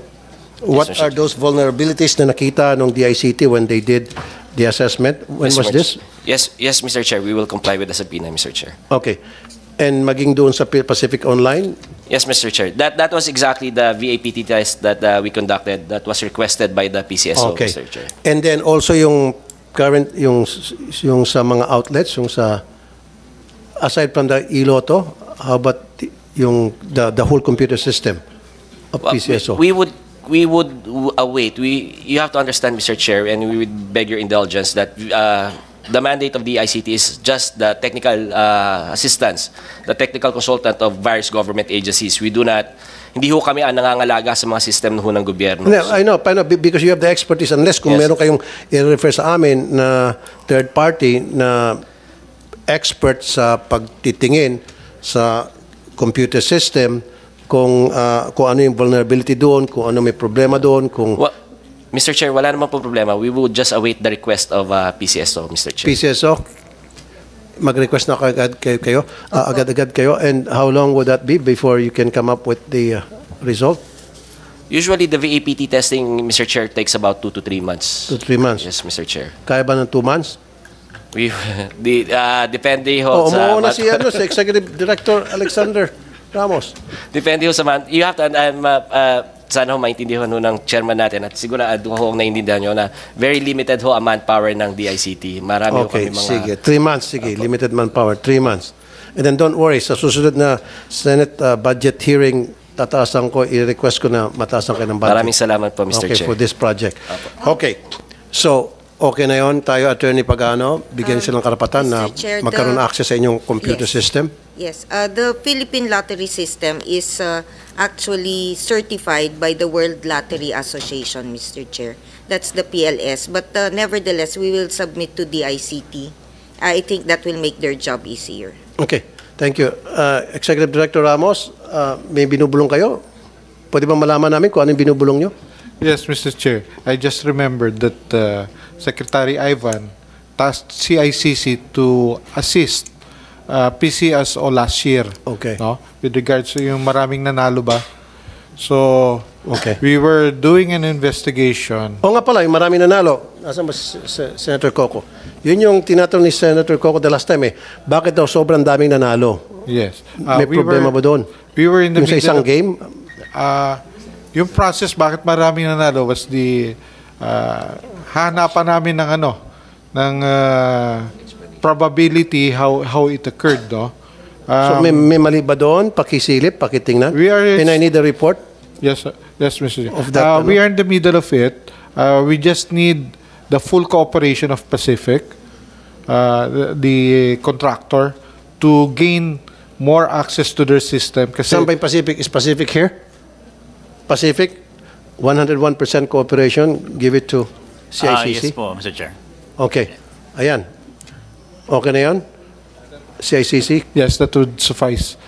What Mr. are those vulnerabilities na nakita ng DICT when they did the assessment? When Yes, was Mr. this? Yes, Mr. Chair. We will comply with the subpoena, Mr. Chair. Okay. And maging doon sa Pacific Online, Yes, Mr. Chair. That was exactly the VAPT test that we conducted. That was requested by the PCSO, okay. Mr. Chair. And then also yung current, yung sa mga outlets, yung sa, aside from the e-Lotto, how about yung the whole computer system of Well, PCSO? We would await. You have to understand, Mr. Chair, and we would beg your indulgence that the mandate of the ICT is just the technical assistance, the technical consultant of various government agencies. We do not, hindi ho kami ang nangangalaga sa mga system ng gobyerno. No, I know, because you have the expertise, unless kung Yes. meron kayong i-refer sa amin na third party na expert sa pagtitingin sa computer system kung ano yung vulnerability doon, kung ano may problema doon, kung Mr. Chair, wala naman po problema. We will just await the request of PCSO, Mr. Chair. PCSO, mag-request na agad-agad kayo. And how long would that be before you can come up with the result? Usually, the VAPT testing, Mr. Chair, takes about 2 to 3 months. 2 to 3 months. Yes, Mr. Chair. Kaya ba ng 2 months? Depende ho sa... umuuna si Executive Director Alexander Ramos. Depende ho sa month. You have to... sana ho maintindihan ho ng chairman natin at sigurado ho ang naiintindihan nyo na very limited ho ang manpower ng DICT. Marami ho Okay, kami mga... sige. 3 months, sige. Limited manpower, 3 months. And then don't worry, sa susunod na Senate budget hearing, tataasan ko, i-request ko na mataasan kayo ng budget. Maraming salamat po, Mr. Okay, Chair. for this project. Okay. So, okay na yon tayo, Attorney Pagano, bigyan silang karapatan na Mr. Chair, magkaroon ng access sa inyong computer Yes. system. Yes, the Philippine Lottery System is actually certified by the World Lottery Association, Mr. Chair. That's the PLS. But nevertheless, we will submit to the ICT. I think that will make their job easier. Okay, thank you. Executive Director Ramos, may binubulong kayo? Pwede ba malaman namin kung ano yung binubulong nyo? Yes, Mr. Chair. I just remembered that Secretary Ivan tasked CICC to assist PCSO last year. Okay. No? With regards to yung maraming nanalo ba. So, Okay. we were doing an investigation. O nga pala, yung marami nanalo. Nasaan ba si Senator Coco? Yun yung tinatanong ni Senator Coco the last time Bakit daw sobrang daming nanalo? Yes. May problema ba doon? We were in the Yung sa isang game? Yung process bakit maraming nanalo was the hanapan namin ng ng probability how it occurred, no? So may mali ba doon? Pakisilip, pakitingnan? We are- And I need a report? Yes, yes, Mr. Chair. Of that, We are in the middle of it. We just need the full cooperation of Pacific, the contractor, to gain more access to their system. Kasi Saan ba yung Pacific? Is Pacific here? Pacific? 101% cooperation, give it to CICC? Yes po, Mr. Chair. Okay. Ayan. Okay na yun? CICC? yes, that would suffice.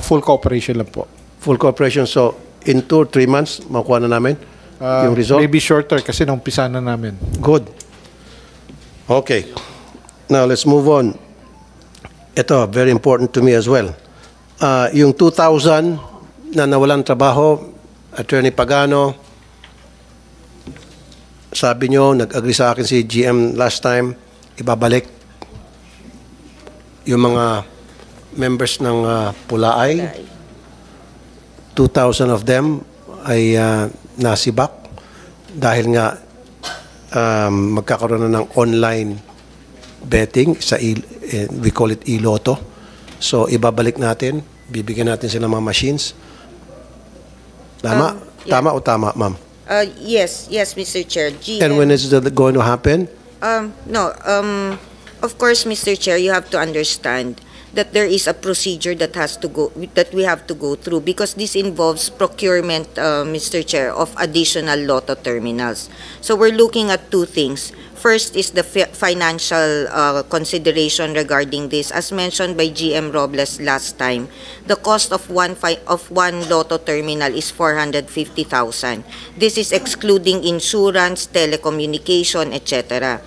Full cooperation lang po. Full cooperation. So, in 2 or 3 months, makuha na namin yung result? Maybe shorter kasi naumpisa na namin. Good. Okay. Now, let's move on. Ito, very important to me as well. Yung 2,000 na nawalan trabaho, Attorney Pagano, sabi nyo, nag-agree sa akin si GM last time, ibabalik yung mga members ng Pulaay. 2,000 of them ay nasibak dahil nga magkakaroon na ng online betting sa we call it e-lotto. So ibabalik natin, bibigyan natin sila mga machines. Tama? Yeah. Tama o tama, ma'am? Yes, Mr. Chair. And when is that going to happen? No, of course, Mr. Chair, you have to understand that there is a procedure that we have to go through because this involves procurement, Mr. Chair, of additional lotto terminals. So we're looking at 2 things. First is the financial consideration regarding this. As mentioned by GM Robles last time, the cost of one lotto terminal is 450,000. This is excluding insurance, telecommunication, etc.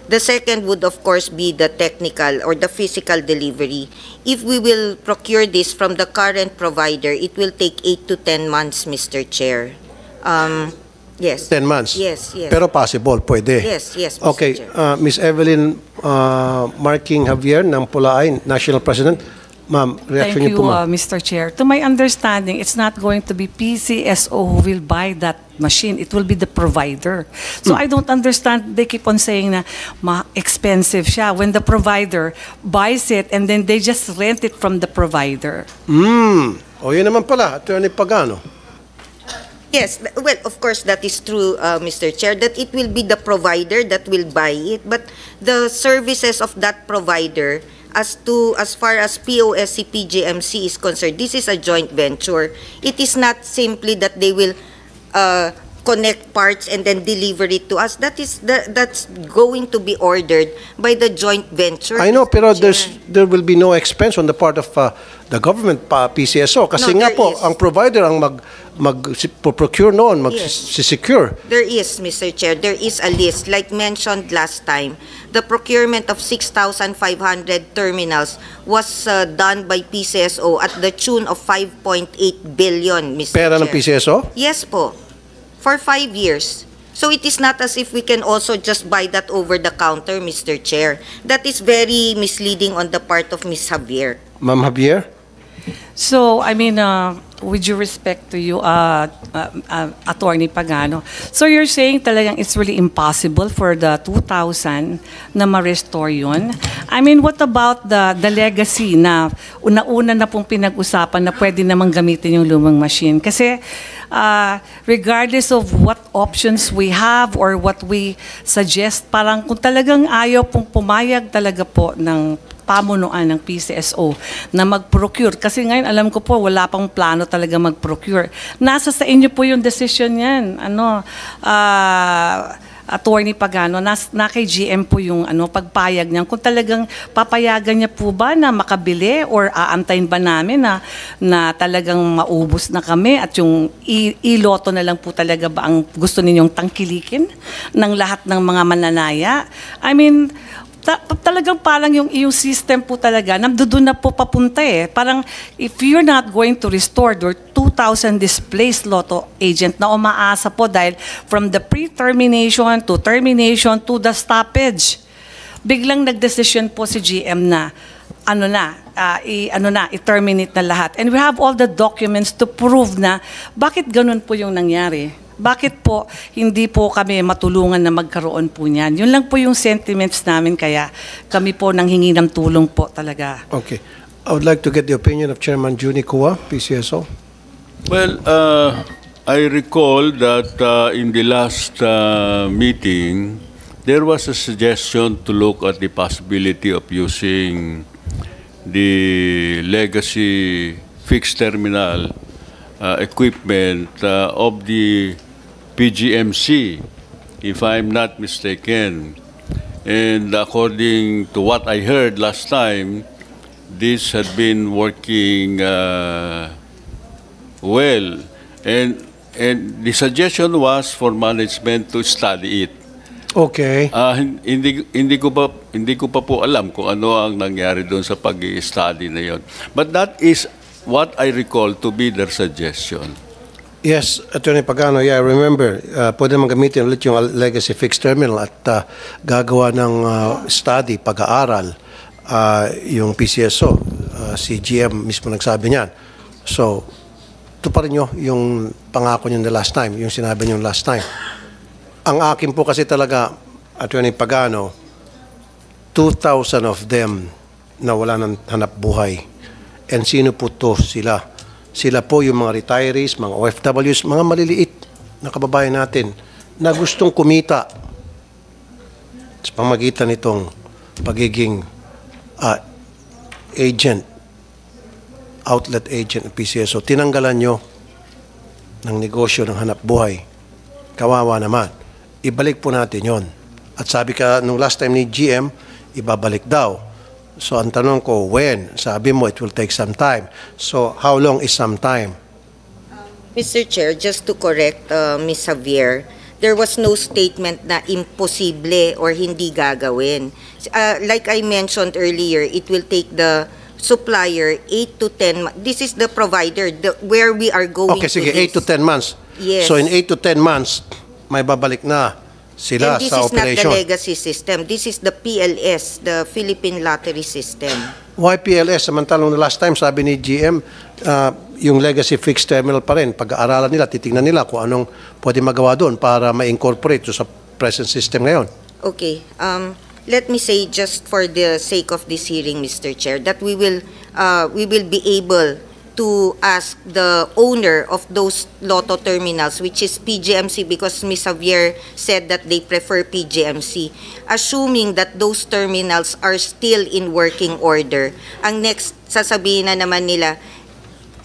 The second would, of course, be the technical or the physical delivery. If we will procure this from the current provider, it will take 8 to 10 months, Mr. Chair. Yes. 10 months? Yes. Pero possible, pwede. Yes, Mr. Okay, Chair. Miss Evelyn Marking Javier ng Pulaay, National President. Ma'am, reaction Thank niyo po, you, ma'am. Mr. Chair. To my understanding, it's not going to be PCSO who will buy that machine. It will be the provider. So I don't understand. They keep on saying na expensive siya when the provider buys it and then they just rent it from the provider. O yun naman pala, Attorney Pagano. Yes, well, of course, that is true, Mr. Chair, that it will be the provider that will buy it, but the services of that provider, as far as POSC PGMC is concerned, this is a joint venture. It is not simply that they will connect parts and then deliver it to us. That's going to be ordered by the joint venture. I know, Mr. pero Chair. there will be no expense on the part of the government, PCSO. Kasi No, nga there po, is. ang provider ang mag-procure noon, Yes. mag-secure. There is, Mr. Chair, there is a list. Like mentioned last time, the procurement of 6,500 terminals was done by PCSO at the tune of 5.8 billion, Mr. Pera Chair. ng PCSO? Yes po, for 5 years. So it is not as if we can also just buy that over the counter, Mr. Chair. That is very misleading on the part of Ms. Javier. Ma'am Javier? So, I mean, with due respect to you, Attorney Pagano, so you're saying talagang it's really impossible for the 2,000 na ma-restore yun? I mean, what about the legacy na una-una na pong pinag-usapan na pwede namang gamitin yung lumang machine? Kasi regardless of what options we have or what we suggest, parang kung talagang ayaw pong pumayag talaga po ng pamunuan ng PCSO na mag-procure. Kasi ngayon, alam ko po, wala pang plano talaga mag-procure. Nasa sa inyo po yung decision yan. Attorney Pagano, na kay GM po yung pagpayag niyan. Kung talagang papayagan niya po ba na makabili or aantayin ba namin na talagang maubos na kami at yung iloto na lang po talaga ba ang gusto ninyong tangkilikin ng lahat ng mga mananaya? I mean, talagang parang yung system po talaga, nandoon na po papunta eh. Parang if you're not going to restore your 2,000 displaced lotto agent na umaasa po dahil from the pre-termination to termination to the stoppage, biglang nagdesisyon po si GM na i-terminate na lahat. And we have all the documents to prove na bakit ganun po yung nangyari. Bakit po hindi po kami matulungan na magkaroon po niyan? Yun lang po yung sentiments namin, kaya kami po nanghingi ng tulong po talaga. Okay. I would like to get the opinion of Chairman Juni Kua, PCSO. Well, I recall that in the last meeting, there was a suggestion to look at the possibility of using the legacy fixed terminal equipment of the PGMC, if I'm not mistaken. And according to what I heard last time, this had been working well. And the suggestion was for management to study it. Okay. Hindi ko pa po alam kung ano ang nangyari doon sa pag-i-study na yon. But that is what I recall to be their suggestion. Yes, Attorney Pagano, yeah, I remember. Pwede naman gamitin ulit yung legacy fixed terminal at gagawa ng study, pag-aaral, yung PCSO. Si GM mismo nagsabi niyan. So, ito pa rin yung pangako niyo the last time, yung sinabi niyo last time. Ang akin po kasi talaga, Attorney Pagano, 2,000 of them na wala ng hanap buhay. And sino po to sila? Sila po yung mga retirees, mga OFWs, mga maliliit na kababayan natin na gustong kumita sa pamagitan nitong pagiging agent, outlet agent ng PCSO. Tinanggalan nyo ng negosyo ng hanap buhay. Kawawa naman. Ibalik po natin yon. At sabi ka nung last time ni GM, ibabalik daw. So, ang tanong ko, when? Sabi mo, it will take some time. So, how long is some time? Mr. Chair, just to correct Ms. Javier, there was no statement na imposible or hindi gagawin. Like I mentioned earlier, it will take the supplier 8 to 10 months. This is the provider where we are going Okay, sige, to 8 to 10 months. Yes. So, in 8 to 10 months, may babalik na sila And this sa is not the operation. legacy system. This is the PLS, the Philippine Lottery System. Why PLS? Samantalang the last time, sabi ni GM, yung legacy fixed terminal pa rin. Pag-aaralan nila, titingnan nila kung anong pwede magawa doon para ma-incorporate sa present system ngayon. Okay. Let me say, just for the sake of this hearing, Mr. Chair, that we will be able to ask the owner of those lotto terminals, which is PGMC, because Ms. Javier said that they prefer PGMC. Assuming that those terminals are still in working order, ang next sasabihin na naman nila,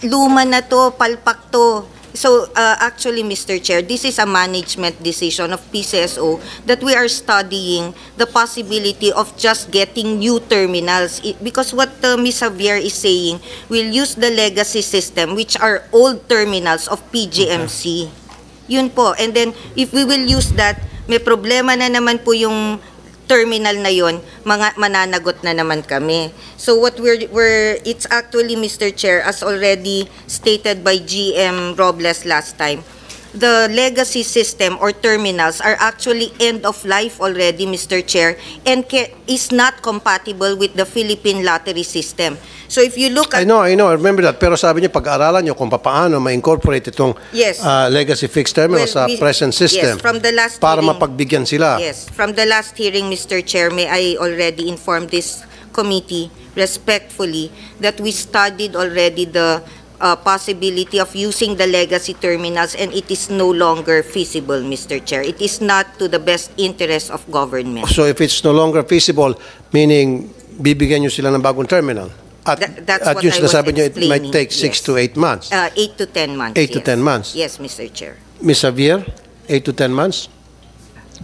luma na to, palpak to, So actually, Mr. Chair, this is a management decision of PCSO that we are studying the possibility of just getting new terminals. Because what Ms. Javier is saying, we'll use the legacy system, which are old terminals of PGMC. Yun po. And then, if we will use that, may problema na naman po yung terminal na yon, mananagot na naman kami. So what it's actually, Mr. Chair, as already stated by GM Robles last time, the legacy system or terminals are actually end of life already, Mr. Chair, and is not compatible with the Philippine lottery system. So if you look at... I know, I remember that. Pero sabi niyo, pag-aaralan niyo kung paano ma-incorporate itong Yes. legacy fixed terminal sa present system Yes, from the last para hearing, mapagbigyan sila. Yes, from the last hearing, Mr. Chair, may I already inform this committee respectfully that we studied already the possibility of using the legacy terminals, and it is no longer feasible, Mr. Chair. It is not to the best interest of government. So if it's no longer feasible, meaning bibigyan niyo sila ng bagong terminal? At That's what yung I was sinasabi niyo, it might explaining. take 6 to 8 months. 8 to 10 months. 8 to 10 months. Yes, Mr. Chair. Ms. Javier, 8 to 10 months?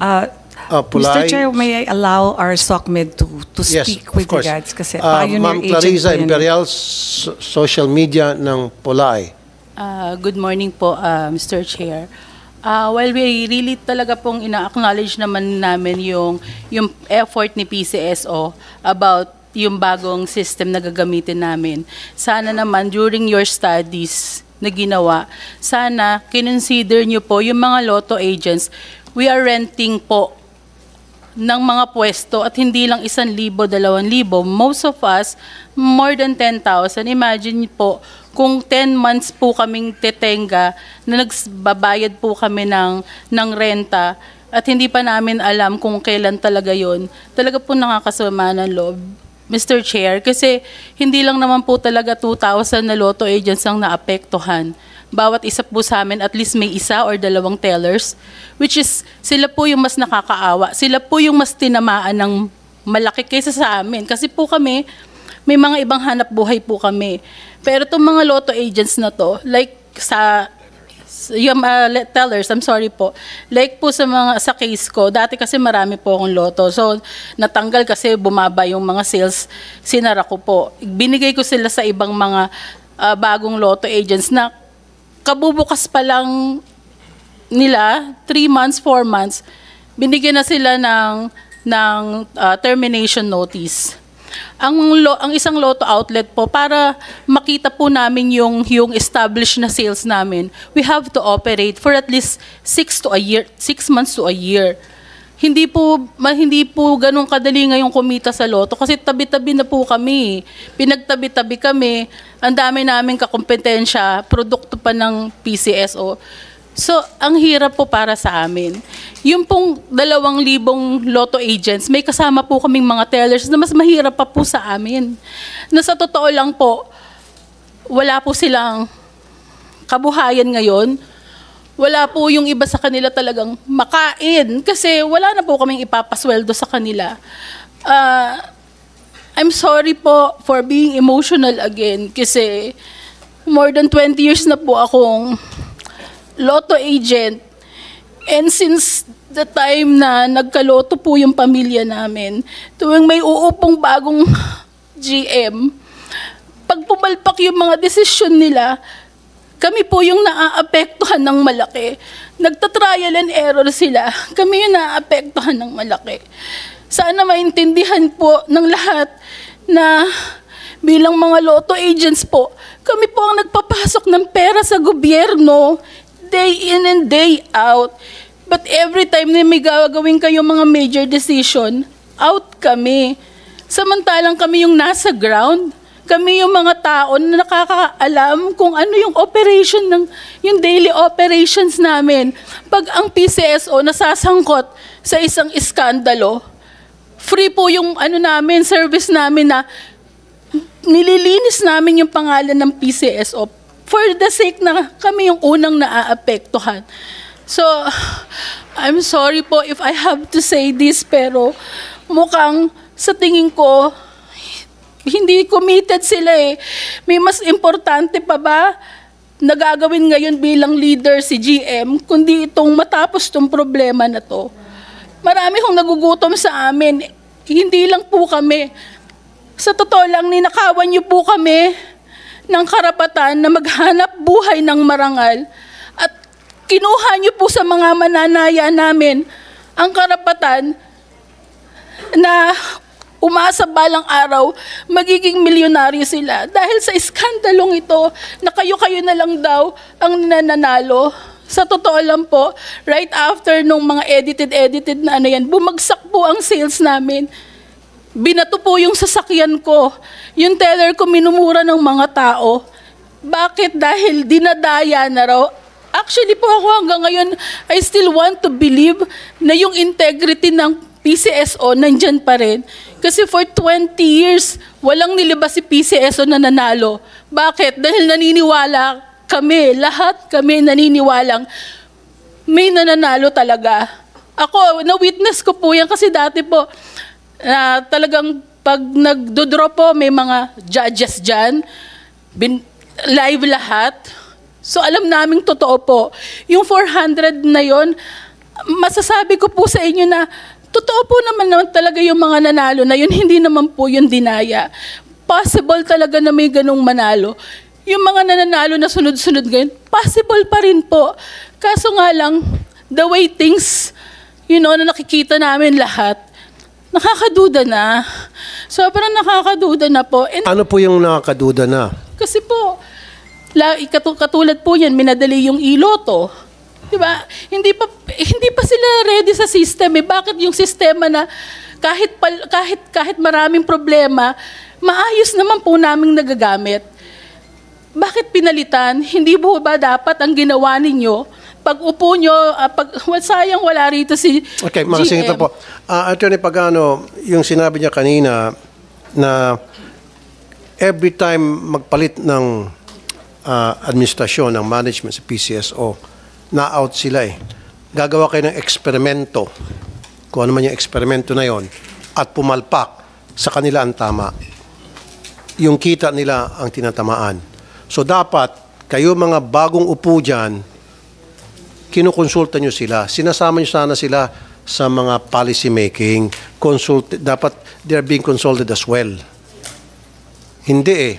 Mr. Pulay? Chair, may I allow our SOCMED to Yes, speak of with course. regards kasi pioneer Ma'am agent Clarissa po yun. Imperial, social media ng Pulay. Good morning po, Mr. Chair. While we really talaga pong ina-acknowledge naman namin yung effort ni PCSO about yung bagong system na gagamitin namin, sana naman during your studies na ginawa, sana kinonsider nyo po yung mga lotto agents. We are renting po ng mga pwesto at hindi lang 1,000, 2,000. Most of us, more than 10,000. Imagine po, kung 10 months po kaming tetenga na nagbabayad po kami ng renta at hindi pa namin alam kung kailan talaga yon, talaga po nakakasama ng loob, Mr. Chair, kasi hindi lang naman po talaga 2,000 na lotto agents ang naapektuhan. Bawat isa po sa amin, at least may 1 or 2 tellers, which is, sila po yung mas nakakaawa. Sila po yung mas tinamaan ng malaki kaysa sa amin. Kasi po kami, may mga ibang hanap buhay po kami. Pero itong mga lotto agents na to, like yung tellers, I'm sorry po, like po sa case ko, dati kasi marami po akong loto. So, natanggal kasi bumaba yung mga sales, sinara ko po. Binigay ko sila sa ibang mga bagong lotto agents na kabubukas pa lang nila, 3 months, 4 months, binigyan na sila ng termination notice. Ang isang lotto outlet po, para makita po namin yung established na sales namin, we have to operate for at least 6 months to a year. Hindi po ganun kadali ngayong kumita sa loto kasi tabi-tabi na po kami. Pinagtabi-tabi kami. Ang dami namin kakompetensya, produkto pa ng PCSO. So, ang hirap po para sa amin. Yung pong 2,000 lotto agents, may kasama po kaming mga tellers na mas mahirap pa po sa amin. Na sa totoo lang po, wala po silang kabuhayan ngayon. Wala po yung iba sa kanila talagang makain kasi wala na po kaming ipapasweldo sa kanila. I'm sorry po for being emotional again kasi more than 20 years na po akong lotto agent, and since the time na nagkaloto po yung pamilya namin, tuwing may uupong bagong GM, pag pumalpak yung mga desisyon nila, kami po yung naaapektuhan ng malaki. Nagtatrial and error sila, kami yung naaapektuhan ng malaki. Sana maintindihan po ng lahat na bilang mga lotto agents po, kami po ang nagpapasok ng pera sa gobyerno, day in and day out. But every time na may gagawin kayo mga major decision, out kami. Samantalang kami yung nasa ground. Kami yung mga tao na nakakaalam kung ano yung operation yung daily operations namin. Pag ang PCSO nasasangkot sa isang iskandalo, free po yung service namin na nililinis namin yung pangalan ng PCSO for the sake na kami yung unang naaapektuhan. So, I'm sorry po if I have to say this, pero mukhang sa tingin ko, hindi committed sila eh. May mas importante pa ba na gagawin ngayon bilang leader si GM, kundi itong matapos tong problema na to. Marami hong nagugutom sa amin. Hindi lang po kami. Sa totoo lang, ninakawan niyo po kami ng karapatan na maghanap buhay ng marangal at kinuha niyo po sa mga mananaya namin ang karapatan na umasa balang araw, magiging milyonaryo sila dahil sa iskandalong ito na kayo-kayo na lang daw ang nananalo. Sa totoo lang po, right after nung mga edited na ano yan, bumagsak po ang sales namin. Binato po yung sasakyan ko. Yung teller ko minumura ng mga tao. Bakit? Dahil dinadaya na raw. Actually po ako hanggang ngayon, I still want to believe na yung integrity ng PCSO nandyan pa rin. Kasi for 20 years, walang nilabas si PCSO na nanalo. Bakit? Dahil naniniwala kami, lahat kami naniniwalang may nananalo talaga. Ako, na-witness ko po yan kasi dati po, talagang pag nagdodraw po, may mga judges dyan, live lahat. So alam naming totoo po. Yung 400 na yon, masasabi ko po sa inyo na totoo po naman talaga yung mga nanalo na yun, hindi naman po yung dinaya. Possible talaga na may ganong manalo. Yung mga nananalo na sunod-sunod ngayon, possible pa rin po. Kaso nga lang, the way things, na nakikita namin lahat, nakakaduda na. Sobrang nakakaduda na po. And Ano po yung nakakaduda na? kasi po, katulad po yan, minadali yung iloto. Diba? Hindi pa sila ready sa system. Bakit yung sistema na kahit maraming problema, maayos naman po naming nagagamit. Bakit pinalitan? Hindi po ba dapat ang ginawa ninyo? Pag upo nyo, sayang wala rito si Okay, GM. makasingit po. Attorney Pagano, yung sinabi niya kanina na every time magpalit ng administrasyon, ng management sa PCSO, na-out sila eh. Gagawa kayo ng eksperimento, kung ano man yung eksperimento na yon, at pumalpak, sa kanila ang tama. Yung kita nila ang tinatamaan. So dapat, kayo mga bagong upo dyan, kinukonsulta nyo sila. Sinasama nyo sana sila sa mga policy making. Dapat they're being consulted as well. Hindi eh.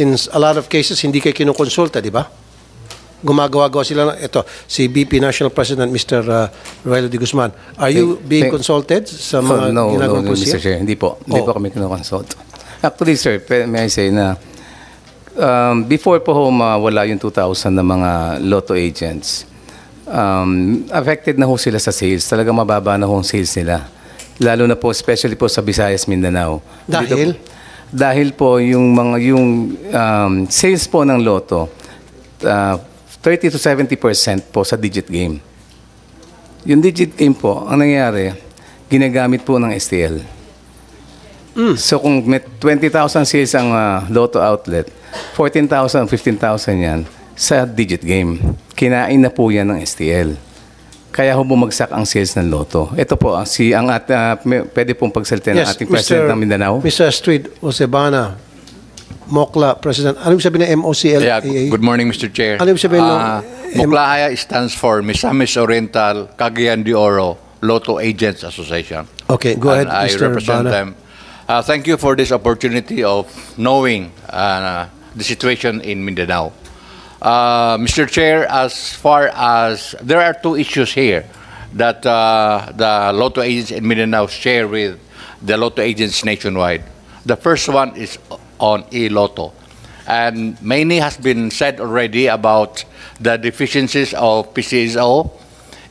In a lot of cases, hindi kayo kinukonsulta, di ba? Gumagawa-gawa sila ito, si BP National President Mr. Rogelio de Guzman. Are you being consulted sa mga ginagawang polisiya? Mr. Chair, hindi po. Hindi po kami kinoconsult. Actually, sir, may I say na before po wala yung 2,000 na mga lotto agents, affected na ho sila sa sales. Talaga mababa na ho ang sales nila. Lalo na po, especially po sa Visayas, Mindanao. Dahil? Dahil po yung sales po ng lotto, 30 to 70% po sa digit game. Yung digit game po, ang nangyayari, ginagamit po ng STL. So kung may 20,000 sales ang lotto outlet, 14,000, 15,000 yan sa digit game. Kinain na po yan ng STL. Kaya ho bumagsak ang sales ng lotto. Ito po, pwede pong pagsalita ng ating President ng Mindanao. Mr. Astrid Osebana, MOCLA President. Ano yung sabihin ng MOCLA? Yeah, good morning, Mr. Chair. Ano yung sabihin ng MOCLA stands for Misamis Oriental Cagayan de Oro Lotto Agents Association. Okay, go ahead, And Mr. I represent Bana. them. Thank you for this opportunity of knowing the situation in Mindanao. Mr. Chair, as far as there are two issues here that the Lotto agents in Mindanao share with the Lotto agents nationwide. The first one is on e-Lotto. And many has been said already about the deficiencies of PCSO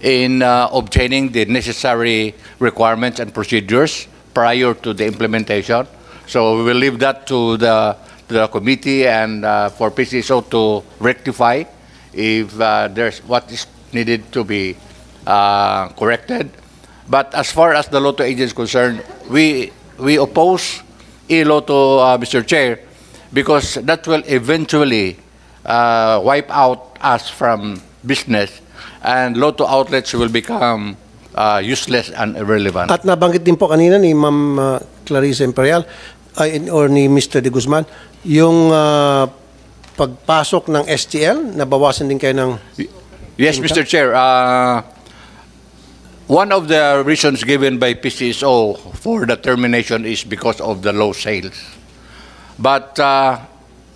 in obtaining the necessary requirements and procedures prior to the implementation. So we will leave that to the committee and for PCSO to rectify if there's what is needed to be corrected. But as far as the Lotto agents concerned, we oppose e-Lotto, Mr. Chair, because that will eventually wipe out us from business and Lotto outlets will become useless and irrelevant. At nabanggit din po kanina ni Ma'am Clarissa Imperial or ni Mr. de Guzman, yung pagpasok ng STL, nabawasan din kayo ng... Yes, Mr. Chair. One of the reasons given by PCSO for the termination is because of the low sales. But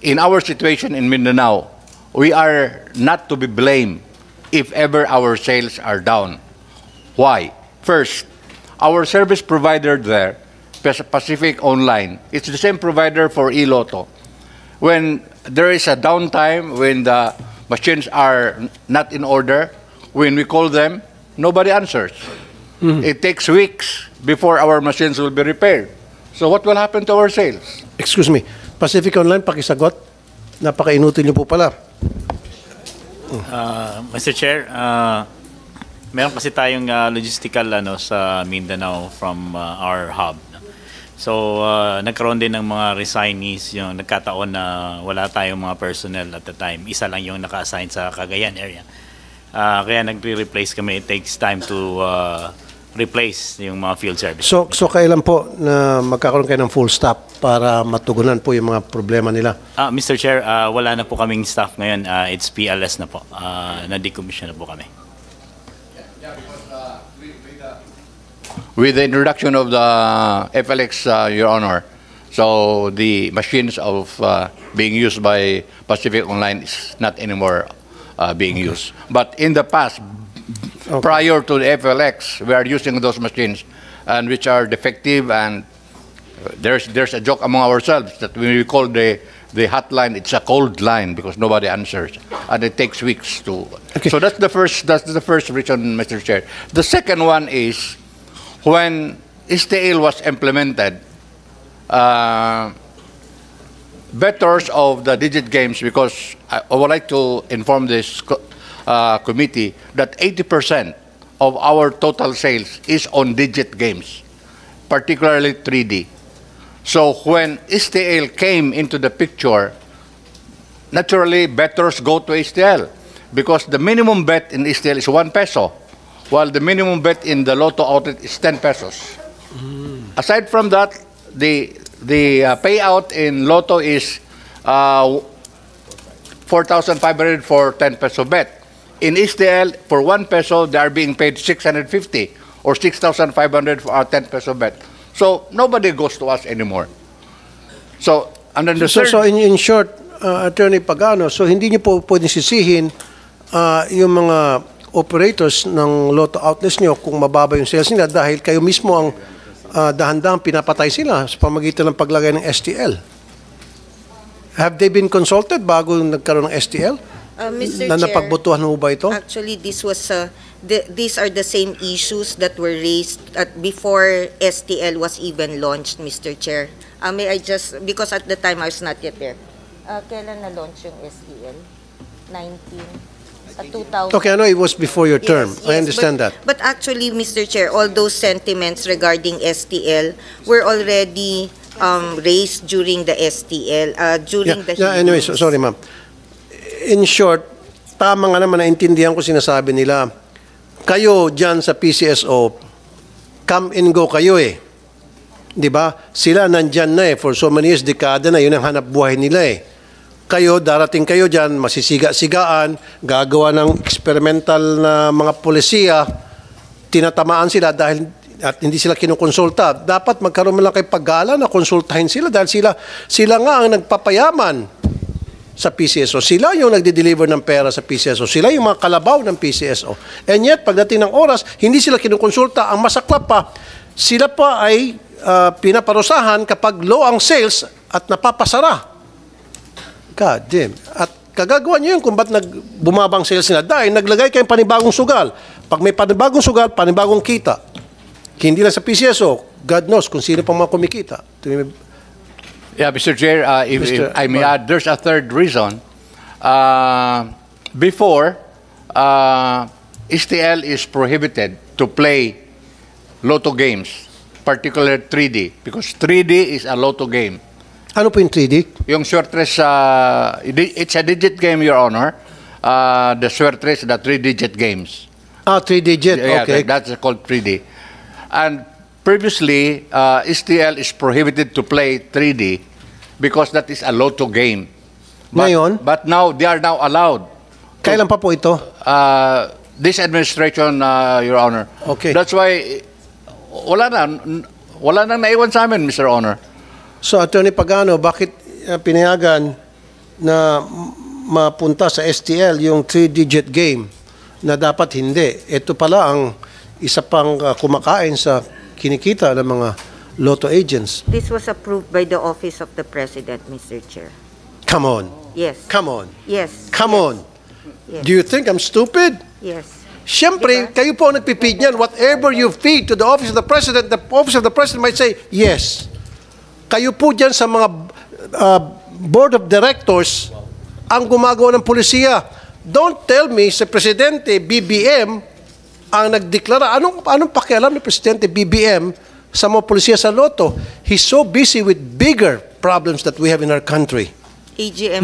in our situation in Mindanao, we are not to be blamed if ever our sales are down. Why? First, our service provider there, Pacific Online, it's the same provider for eLotto. When there is a downtime, when the machines are not in order, when we call them, nobody answers. It takes weeks before our machines will be repaired. So what will happen to our sales? Excuse me, Pacific Online, pakisagot. Napaka-inutil niyo po pala. Mr. Chair, meron kasi tayong logistical sa Mindanao from our hub. So, nagkaroon din ng mga resignees, yung nagkataon na wala tayong mga personnel at the time. Isa lang yung naka-assign sa Cagayan area. Kaya nagre-replace kami. It takes time to replace yung mga field service. So kailan po na magkakaroon kayo ng full staff para matugunan po yung mga problema nila? Mr. Chair, wala na po kaming staff ngayon. It's PLS na po. Na-decommission na po kami. With the introduction of the FLX, Your Honor, so the machines of being used by Pacific Online is not anymore being used. But in the past, prior to the FLX, we are using those machines, and which are defective. And there's a joke among ourselves that when we call the hotline, it's a cold line because nobody answers, and it takes weeks to. Okay. So that's the first reason, Mr. Chair. The second one is, when STL was implemented, bettors of the digit games, because I would like to inform this committee that 80% of our total sales is on digit games, particularly 3D. So when STL came into the picture, naturally bettors go to STL because the minimum bet in STL is 1 peso. While the minimum bet in the Lotto outlet is 10 pesos. Aside from that, the payout in Lotto is 4,500 for 10 peso bet. In STL, for 1 peso, they are being paid 650 or 6,500 for our 10 peso bet. So nobody goes to us anymore. So, and then the third, so in short, Attorney Pagano, so hindi niyo po pwedeng sisihin yung mga operators ng Lotto outlets nyo kung mababa yung sales nila dahil kayo mismo ang dahan-dahan pinapatay sila sa pamagitan ng paglagay ng STL. Have they been consulted bago nagkaroon ng STL? Mr. Na Chair, napagbotohan mo ba ito? actually this was these are the same issues that were raised before STL was even launched, Mr. Chair. May I just, because at the time I was not yet there. Kailan na-launch yung STL? 2000. Okay, I know it was before your term. Yes, I understand that. But actually, Mr. Chair, all those sentiments regarding STL were already raised during the STL, during the Yeah, anyway, sorry ma'am. In short, tama nga naman, naintindihan ko sinasabi nila. Kayo dyan sa PCSO, come and go kayo eh. Di ba? Sila nandyan na eh. For so many years, dekada na, yun ang hanap buhay nila eh. Kayo, darating kayo dyan, masisiga-sigaan, gagawa ng experimental na mga polisiya, tinatamaan sila dahil at hindi sila kinukonsulta. Dapat magkaroon lang kay paggala na konsultahin sila dahil sila nga ang nagpapayaman sa PCSO. Sila yung nagde-deliver ng pera sa PCSO. Sila yung mga kalabaw ng PCSO. And yet, pagdating ng oras, hindi sila kinukonsulta. Ang masaklap pa, sila pa ay pinaparusahan kapag low ang sales at napapasara. God damn. At kagagawa nyo yun kung ba't bumabang sales nila. Dahil naglagay kayong panibagong sugal. Pag may panibagong sugal, panibagong kita. Hindi lang sa PCSO. God knows kung sino pang mga kumikita. Yeah, Mr. Chair, if I may add, there's a third reason. Before, STL is prohibited to play Lotto games, particularly 3D, because 3D is a Lotto game. Ano po yung 3D? Yung Suertres, it's a digit game, Your Honor. The Suertres, the 3-digit games. Ah, 3-digit, okay. That's called 3D. And previously, STL is prohibited to play 3D because that is a Lotto game. Ngayon, But now, they are now allowed. kailan pa po ito? This administration, Your Honor. Okay. That's why, wala nang naiwan sa amin, Mr. Honor. So, Attorney Pagano, bakit pinayagan na mapunta sa STL yung 3-digit game na dapat hindi? Ito pala ang isa pang kumakain sa kinikita ng mga lotto agents. This was approved by the Office of the President, Mr. Chair. Come on. Yes. Come on. Yes. Come on. Yes. Do you think I'm stupid? Yes. Siyempre, kayo po ang nagpipid niyan. Whatever you feed to the Office of the President might say, yes. Kayo po dyan sa mga Board of Directors ang gumagawa ng polisiya. Don't tell me sa Presidente BBM ang nagdeklara. Anong pakialam ni Presidente BBM sa mga polisiya sa Lotto? He's so busy with bigger problems that we have in our country. AGM.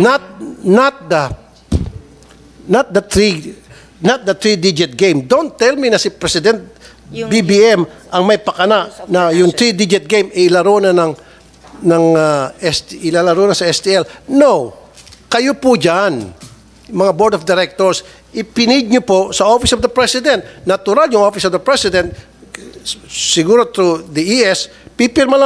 Not the three-digit game. Don't tell me na si President BBM ang may pakana na yung 3-digit game ilalaro na sa STL. No. Kayo po dyan, mga Board of Directors, ipinid nyo po sa Office of the President. Natural yung Office of the President, siguro through the ES, pipirma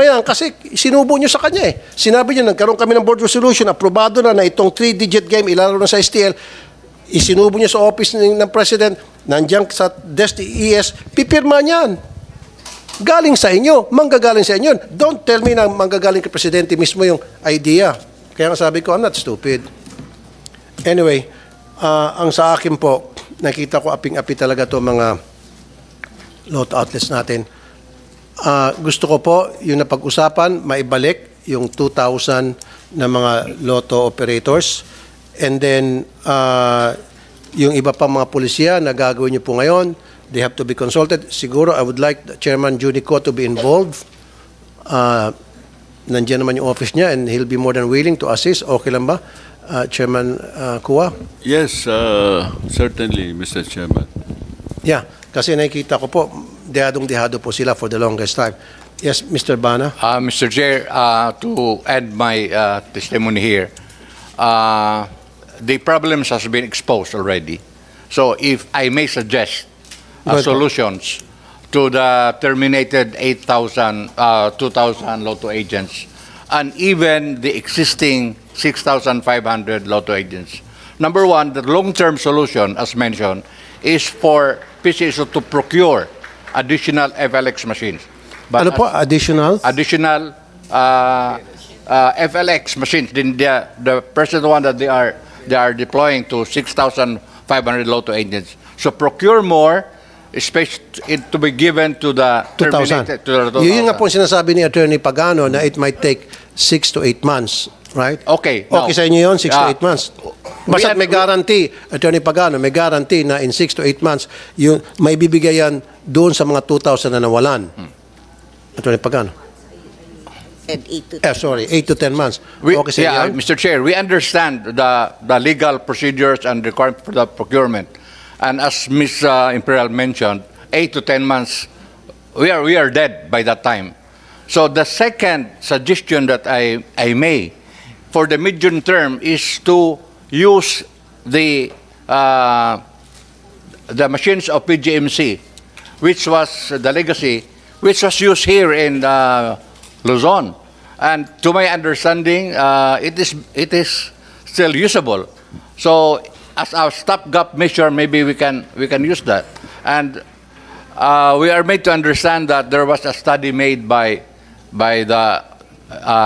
yan kasi sinubo nyo sa kanya eh. Sinabi nyo, nagkaroon kami ng board resolution, aprobado na itong 3-digit game ilalaro na sa STL, isinubo nyo sa Office ng President, nandiyan sa desk ni ES, pipirma niyan. Galing sa inyo, manggagaling sa inyo. Don't tell me na manggagaling kay Presidente mismo yung idea. Kaya nga sabi ko, I'm not stupid. Anyway, ang sa akin po, nakita ko aping-api talaga to mga lotto outlets natin. Gusto ko po, yung napag-usapan, maibalik yung 2,000 na mga lotto operators. And then, yung iba pa mga pulisya na gagawin nyo po ngayon, they have to be consulted. Siguro, I would like Chairman Junico to be involved. Nandiyan naman yung office niya and he'll be more than willing to assist. Okay lang ba, Chairman Kua? Yes, certainly, Mr. Chairman. Yeah, kasi nakikita ko po, dehadong-dehado po sila for the longest time. Yes, Mr. Bana? Mr. Chair, to add my testimony here, the problems has been exposed already. So if I may suggest solutions to the terminated 2,000 lotto agents and even the existing 6,500 lotto agents. Number one, the long-term solution, as mentioned, is for PCSO to procure additional FLX machines. But ano po, additional? Additional FLX machines. The present one that they are deploying to 6,500 lotto agents. So procure more, especially to be given to the 2,000. Yun nga po sinasabi ni Attorney Pagano na it might take 6 to 8 months, right? Okay. Okay sa inyo yun, 6 to 8 months. Basta may guarantee, Attorney Pagano, may guarantee na in 6 to 8 months, yun, may bibigay yan doon sa mga 2,000 na nawalan. Attorney Pagano. 8 to 10 months. Okay sa inyo? Mr. Chair, we understand the legal procedures and requirements for the procurement. And as Ms. Imperial mentioned, 8 to 10 months, we are dead by that time. So the second suggestion that I may for the medium term is to use the machines of PGMC, which was the legacy, which was used here in Luzon. And to my understanding, it is still usable. So as our stopgap measure, maybe we can use that. And we are made to understand that there was a study made by the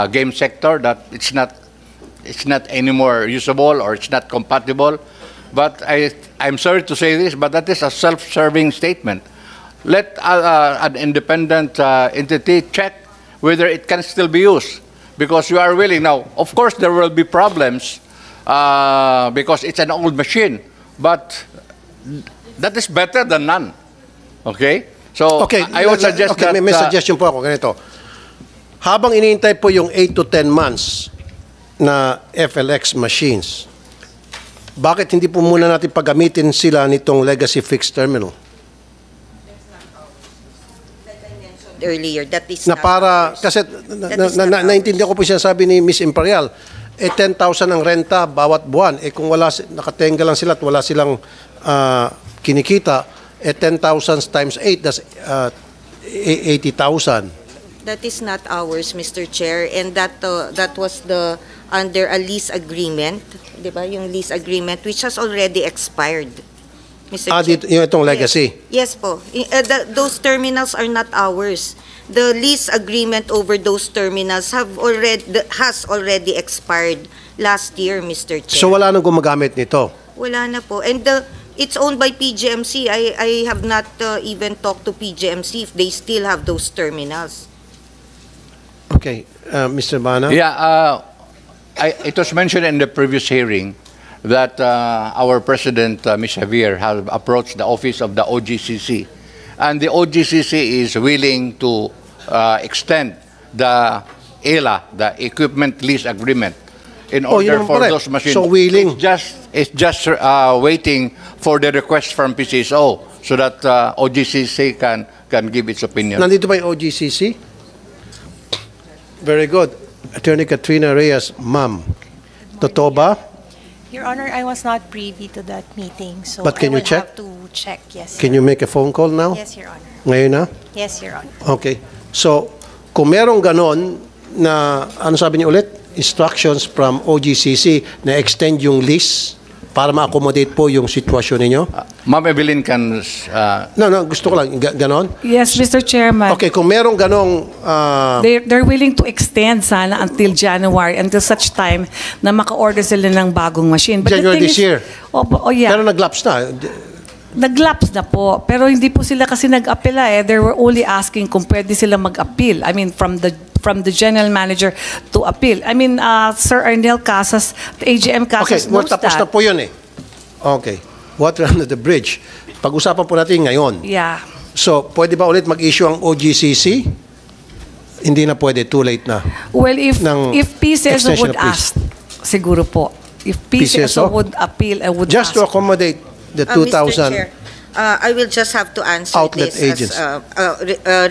game sector that it's not anymore usable or it's not compatible. But I'm sorry to say this, but that is a self-serving statement. Let an independent entity check whether it can still be used, because you are willing. Now, of course, there will be problems because it's an old machine, but that is better than none. Okay? So, okay, I would suggest that... May suggestion po ako, ganito. Habang iniintay po yung 8 to 10 months na FLX machines, bakit hindi po muna natin paggamitin sila nitong legacy fixed terminal? Earlier, that is Na para, kasi naintindihan ko po siya sabi ni Ms. Imperial, 10,000 ang renta bawat buwan. Kung nakatenga lang sila at wala silang kinikita, 10,000 times 8, that's 80,000. That is not ours, Mr. Chair, and that was under a lease agreement, di ba? Yung lease agreement which has already expired, Mr. Chair. Yung itong legacy. Yes po. Those terminals are not ours. The lease agreement over those terminals has already expired last year, Mr. Chair. So wala nang gumagamit nito. Wala na po. And it's owned by PGMC. I have not even talked to PGMC if they still have those terminals. Okay, Mr. Bana? Yeah, it was mentioned in the previous hearing that our President, Ms. Javier, has approached the office of the OGCC. And the OGCC is willing to extend the ELA, the Equipment Lease Agreement, in order for those machines. So willing. It's just waiting for the request from PCSO so that OGCC can give its opinion. Nandito ba yung OGCC? Very good. Attorney Katrina Reyes, ma'am. Totoo ba? Your Honor, I was not privy to that meeting, so But can I you will check? have to check, yes. Can you make a phone call now? Yes, Your Honor. Ngayon na? Yes, Your Honor. Okay. So, kung merong ganon na, ano sabi niyo ulit? Instructions from OGCC na extend yung lease para ma-accommodate po yung sitwasyon ninyo? Ma'am Evelyn can... No, gusto ko lang. Ganon? Yes, Mr. Chairman. Okay, kung merong ganong... They're willing to extend sana until January, until such time na maka-order sila ng bagong machine. But January this year? Oh, yeah. Pero nag-lapse na. Nag-lapse na po. Pero hindi po sila kasi nag-apela eh. They were only asking kung pwede sila mag-appeal. I mean, from the general manager to appeal. I mean, Sir Arnel Casas, the AGM Casas knows that. Tapos na po yun eh. Okay. Water under the bridge. Pag-usapan po natin ngayon. Yeah. So, pwede ba ulit mag-issue ang OGCC? Hindi na pwede. Too late na. Well, if PCSO would extension of lease. ask, siguro po. If PCSO would appeal, I would Just ask. to accommodate the Mr. 2,000 Chair, I will just have to answer outlet this agents.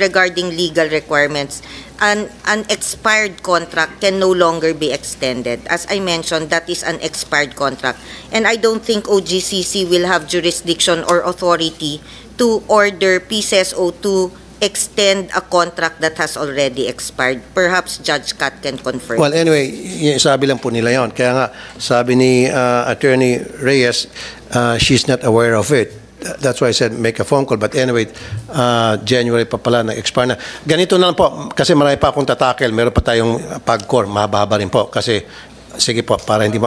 regarding legal requirements. An expired contract can no longer be extended. As I mentioned, that is an expired contract. And I don't think OGCC will have jurisdiction or authority to order PCSO to extend a contract that has already expired. Perhaps Judge Kat can confirm. Well, anyway, sabi lang po nila yon. Kaya nga, sabi ni Attorney Reyes, she's not aware of it. That's why I said make a phone call. But anyway, January pa pala na-expire na. Ganito na lang po, kasi marami pa akong tatakel. Meron pa tayong pag-core, mahaba rin po. Kasi, sige po, para hindi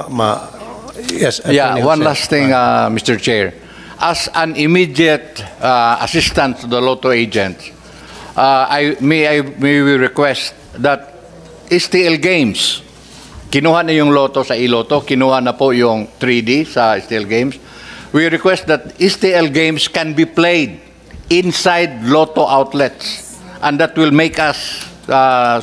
yes. Yeah, one last thing, Mr. Chair. As an immediate assistant to the Lotto agents, may we request that STL Games, kinuha na yung Lotto sa iLotto, kinuha na po yung 3D sa STL Games. We request that STL Games can be played inside Lotto outlets, and that will make us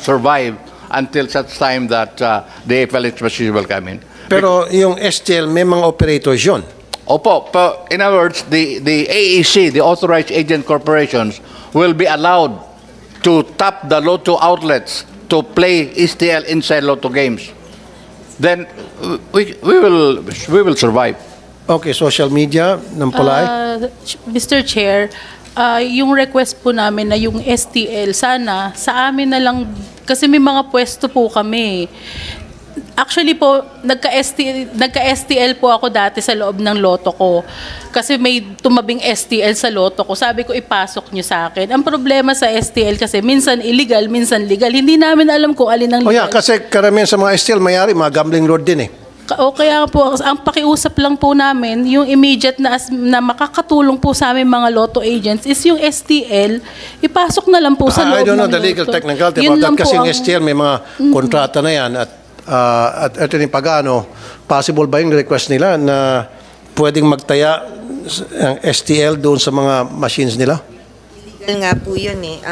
survive until such time that the FLX machine will come in. Pero yung STL, may mga operators yun. Opo, in other words, the AEC, the Authorized Agent Corporations, will be allowed to tap the Lotto outlets to play STL inside Lotto games. Then we will survive. Okay, social media ng Pulay. Mr. Chair, yung request po namin na yung STL, sana sa amin na lang, kasi may mga pwesto po kami. Actually po, nagka-STL po ako dati sa loob ng Lotto ko. Kasi may tumabing STL sa Lotto ko. Sabi ko, ipasok nyo sa akin. Ang problema sa STL kasi, minsan illegal, minsan legal. Hindi namin alam kung alin ang legal. Oh yeah, kasi karamihan sa mga STL, mayari, mga gambling lord din eh. O kaya po, ang pakiusap lang po namin, yung immediate na makakatulong po sa aming mga Lotto agents is yung STL, ipasok na lang po sa loob ng Lotto. I don't know the legal technicality about that kasi yung STL may mga kontrata na yan at Attorney Pagano, possible ba yung request nila na pwedeng magtaya ang STL doon sa mga machines nila? Legal nga po yun eh.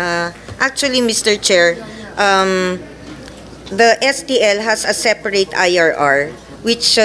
Actually, Mr. Chair, the STL has a separate IRR which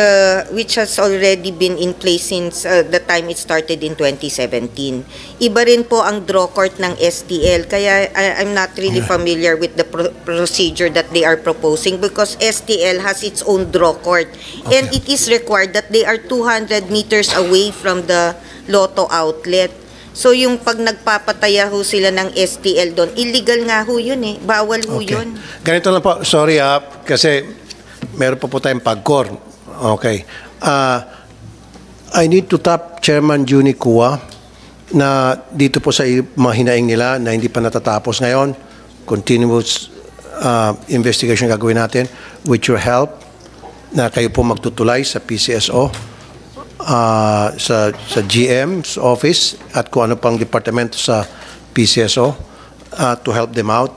has already been in place since the time it started in 2017. Iba rin po ang draw court ng STL, kaya I'm not really familiar with the procedure that they are proposing because STL has its own draw court and it is required that they are 200 meters away from the Lotto outlet. So yung pag nagpapataya ho sila ng STL doon, illegal nga ho yun eh. Bawal ho yun. Ganito lang po, sorry kasi meron pa po tayong pagkor. Okay. I need to tap Chairman Juni Kua na dito po sa mga hinaing nila na hindi pa natatapos ngayon. Continuous investigation gagawin natin with your help na kayo po magtutulay sa PCSO, sa GM's office at kung ano pang departamento sa PCSO to help them out,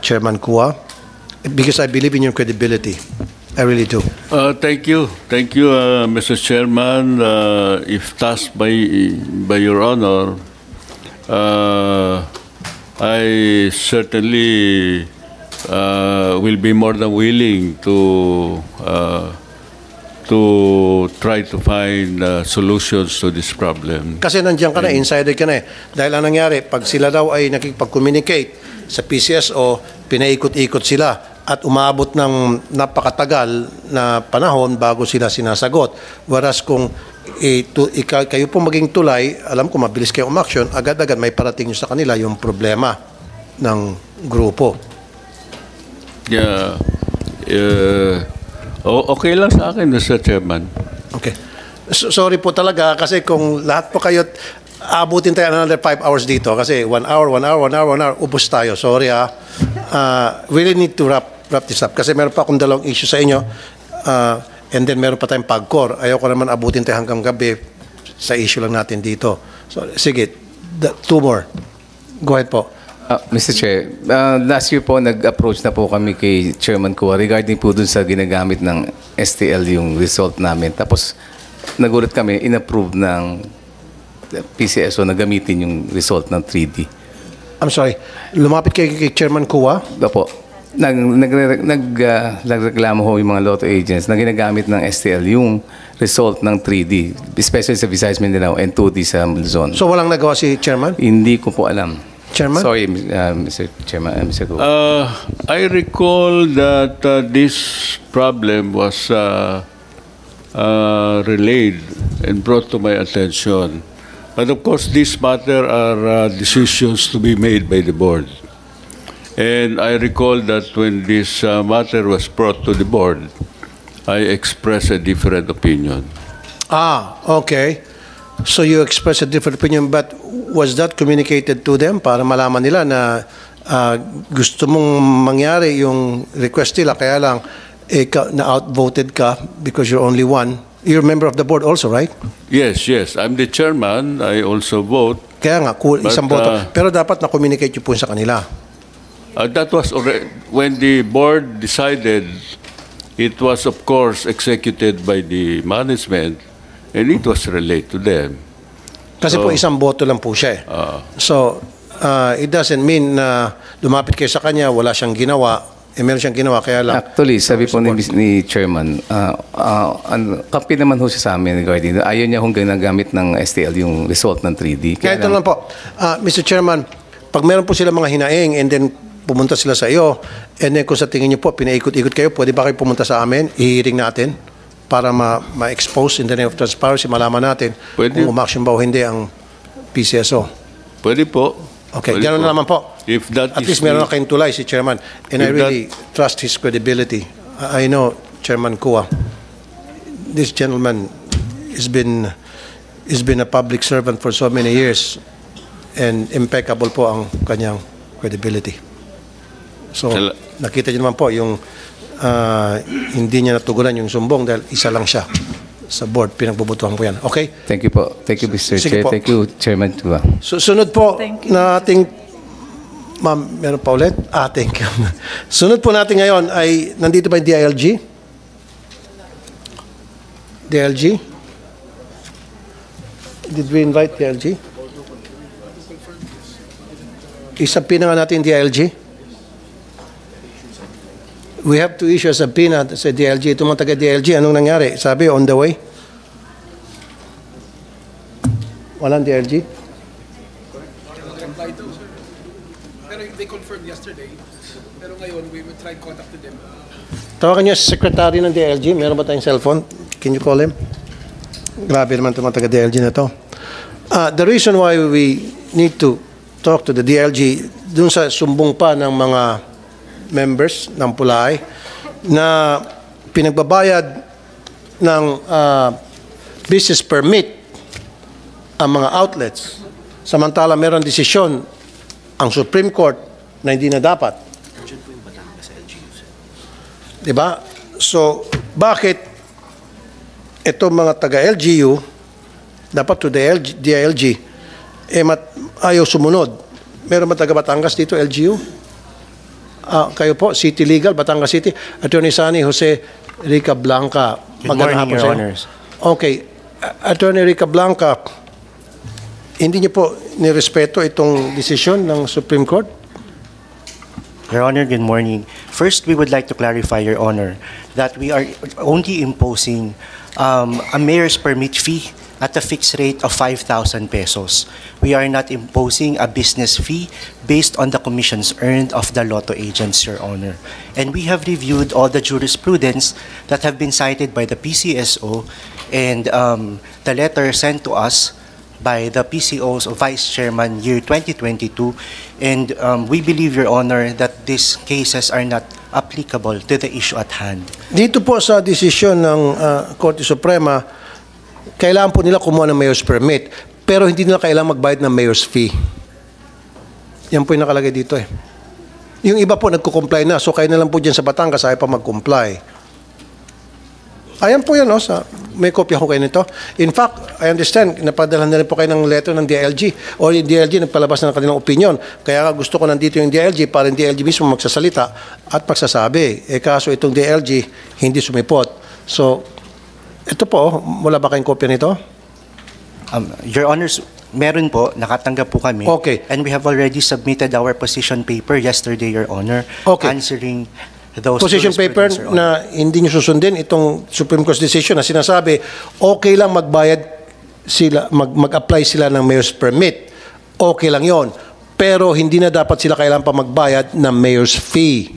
Chairman Kua, because I believe in your credibility. I really do. Thank you, Mr. Chairman. If tasked by Your Honor, I certainly will be more than willing to try to find solutions to this problem. Kasi nandiyan ka na, insider ka na eh. Dahil ang nangyari, pag sila daw ay nakikipag-communicate sa PCSO, pinaikot-ikot sila at umabot ng napakatagal na panahon bago sila sinasagot. Whereas kung kayo po maging tulay, alam ko mabilis kayo umaksyon, agad-agad may parating nyo sa kanila yung problema ng grupo. Yeah. Okay lang sa akin, Mr. Chairman. Okay. Sorry po talaga kasi kung lahat po kayo abutin tayo another 5 hours dito kasi 1 hour, ubos tayo. Sorry really need to wrap this up kasi meron pa akong dalawang issue sa inyo and then meron pa tayong pagkor. Ayoko naman abutin tayo hanggang gabi sa issue lang natin dito. So, sige, 2 more. Go ahead po. Mr. Chair, last year po nag-approach na po kami kay Chairman Kua regarding po dun sa ginagamit ng STL yung result namin. Tapos nagulat kami, in-approve ng PCSO na gamitin yung result ng 3D. I'm sorry, lumapit kay Chairman Kua? Opo. Nagreklamo ho yung mga lotto agents na ginagamit ng STL yung result ng 3D, especially sa Visayas Mindanao and 2D sa Luzon. So walang nagawa si Chairman? Hindi ko po alam. Chairman? Sorry, Mr. Chairman, Mr. Kua. I recall that this problem was relayed and brought to my attention. But of course, this matter are decisions to be made by the board. And I recall that when this matter was brought to the board, I expressed a different opinion. Okay. So you expressed a different opinion, but was that communicated to them para malaman nila na gusto mong mangyari yung request nila, kaya lang na-outvoted ka because you're only one? You're a member of the board also, right? Yes. I'm the chairman. I also vote. Kaya nga, isang boto. Pero dapat na-communicate yun po sa kanila. That was already, when the board decided, it was of course executed by the management and it was relayed to them. Kasi po isang boto lang po siya eh. So, it doesn't mean na lumapit kayo sa kanya, wala siyang ginawa, meron siyang ginawa, kaya lang. Actually, sabi po ni Chairman, kampi naman ho siya sa amin regarding, ayaw niya kung ginagamit ng STL yung result ng 3D. Kaya ito lang po, Mr. Chairman, pag meron po sila mga hinaing and then pumunta sila sa iyo, and then kung sa tingin niyo po, pinaikot-ikot kayo, pwede ba kayo pumunta sa amin, ihiring natin para ma-expose in the name of transparency, malaman natin kung umaksyon ba o hindi ang PCSO. Pwede po. Okay, gano'n naman po. If that At least meron na kayong tulay si Chairman. And I really trust his credibility. I know, Chairman Kua, this gentleman has been a public servant for so many years and impeccable po ang kanyang credibility. So, nakita niyo naman po yung hindi niya natugunan yung sumbong dahil isa lang siya sa board. Pinagbubutuhan po yan. Okay? Thank you po. Thank you, Mr. Chair. Thank you, Chairman Kua. Sunod po na ating... Ma'am, meron pa ulit? Thank you. Sunod po natin ngayon ay... Nandito ba yung DILG? DILG? Did we invite DILG? Isapin na nga natin DILG. We have to issue a subpoena sa DLG. Itong mga taga-DLG, anong nangyari? Sabi, on the way? Walang DLG? Pero they confirmed yesterday. Pero ngayon, we will try contacting them. Tawagan niyo sa secretary ng DLG. Meron ba tayong cellphone? Can you call him? Grabe naman itong mga taga-DLG na to. The reason why we need to talk to the DLG, dun sa sumbong pa ng mga members ng Pulay na pinagbabayad ng business permit ang mga outlets. Samantala meron desisyon ang Supreme Court na hindi na dapat. Diba? So, bakit itong mga taga-LGU dapat to the DILG ayaw sumunod? Meron ba taga Batangas dito, LGU? Kayo po, City Legal, Batangas City. Attorney Sunny Jose Rica Blanca. Good morning, Your Honors. Okay. Attorney Rica Blanca, hindi niyo po nirespeto itong desisyon ng Supreme Court? Your Honor, good morning. First, we would like to clarify, Your Honor, that we are only imposing a mayor's permit fee at a fixed rate of 5,000 pesos. We are not imposing a business fee based on the commissions earned of the lotto agents, Your Honor. And we have reviewed all the jurisprudence that have been cited by the PCSO and the letter sent to us by the PCO's Vice Chairman year 2022. And we believe, Your Honor, that these cases are not applicable to the issue at hand. Dito po sa desisyon ng Korte Suprema, kailangan po nila kumuha ng mayor's permit, pero hindi nila kailangan magbayad ng mayor's fee. Yan po yung nakalagay dito eh. Yung iba po nagko-comply na, so kayo na lang po dyan sa Batangas, ayaw pa mag-comply. Ayan po yan, may kopya ko kayo nito. In fact, I understand, napadala na rin po kayo ng letter ng DILG, o yung DILG nagpalabas na ng kanilang opinion. Kaya gusto ko nandito yung DILG para yung DILG mismo magsasalita at magsasabi. Kaso itong DILG hindi sumipot. So, ito po, wala ba kayong kopya nito? Your Honors, meron po, nakatanggap po kami. Okay. And we have already submitted our position paper yesterday, Your Honor, answering those position paper na hindi nyo susundin itong Supreme Court decision na sinasabi, okay lang magbayad sila, mag-apply sila ng mayor's permit. Okay lang yon. Pero hindi na dapat sila kailangan pa magbayad ng mayor's fee.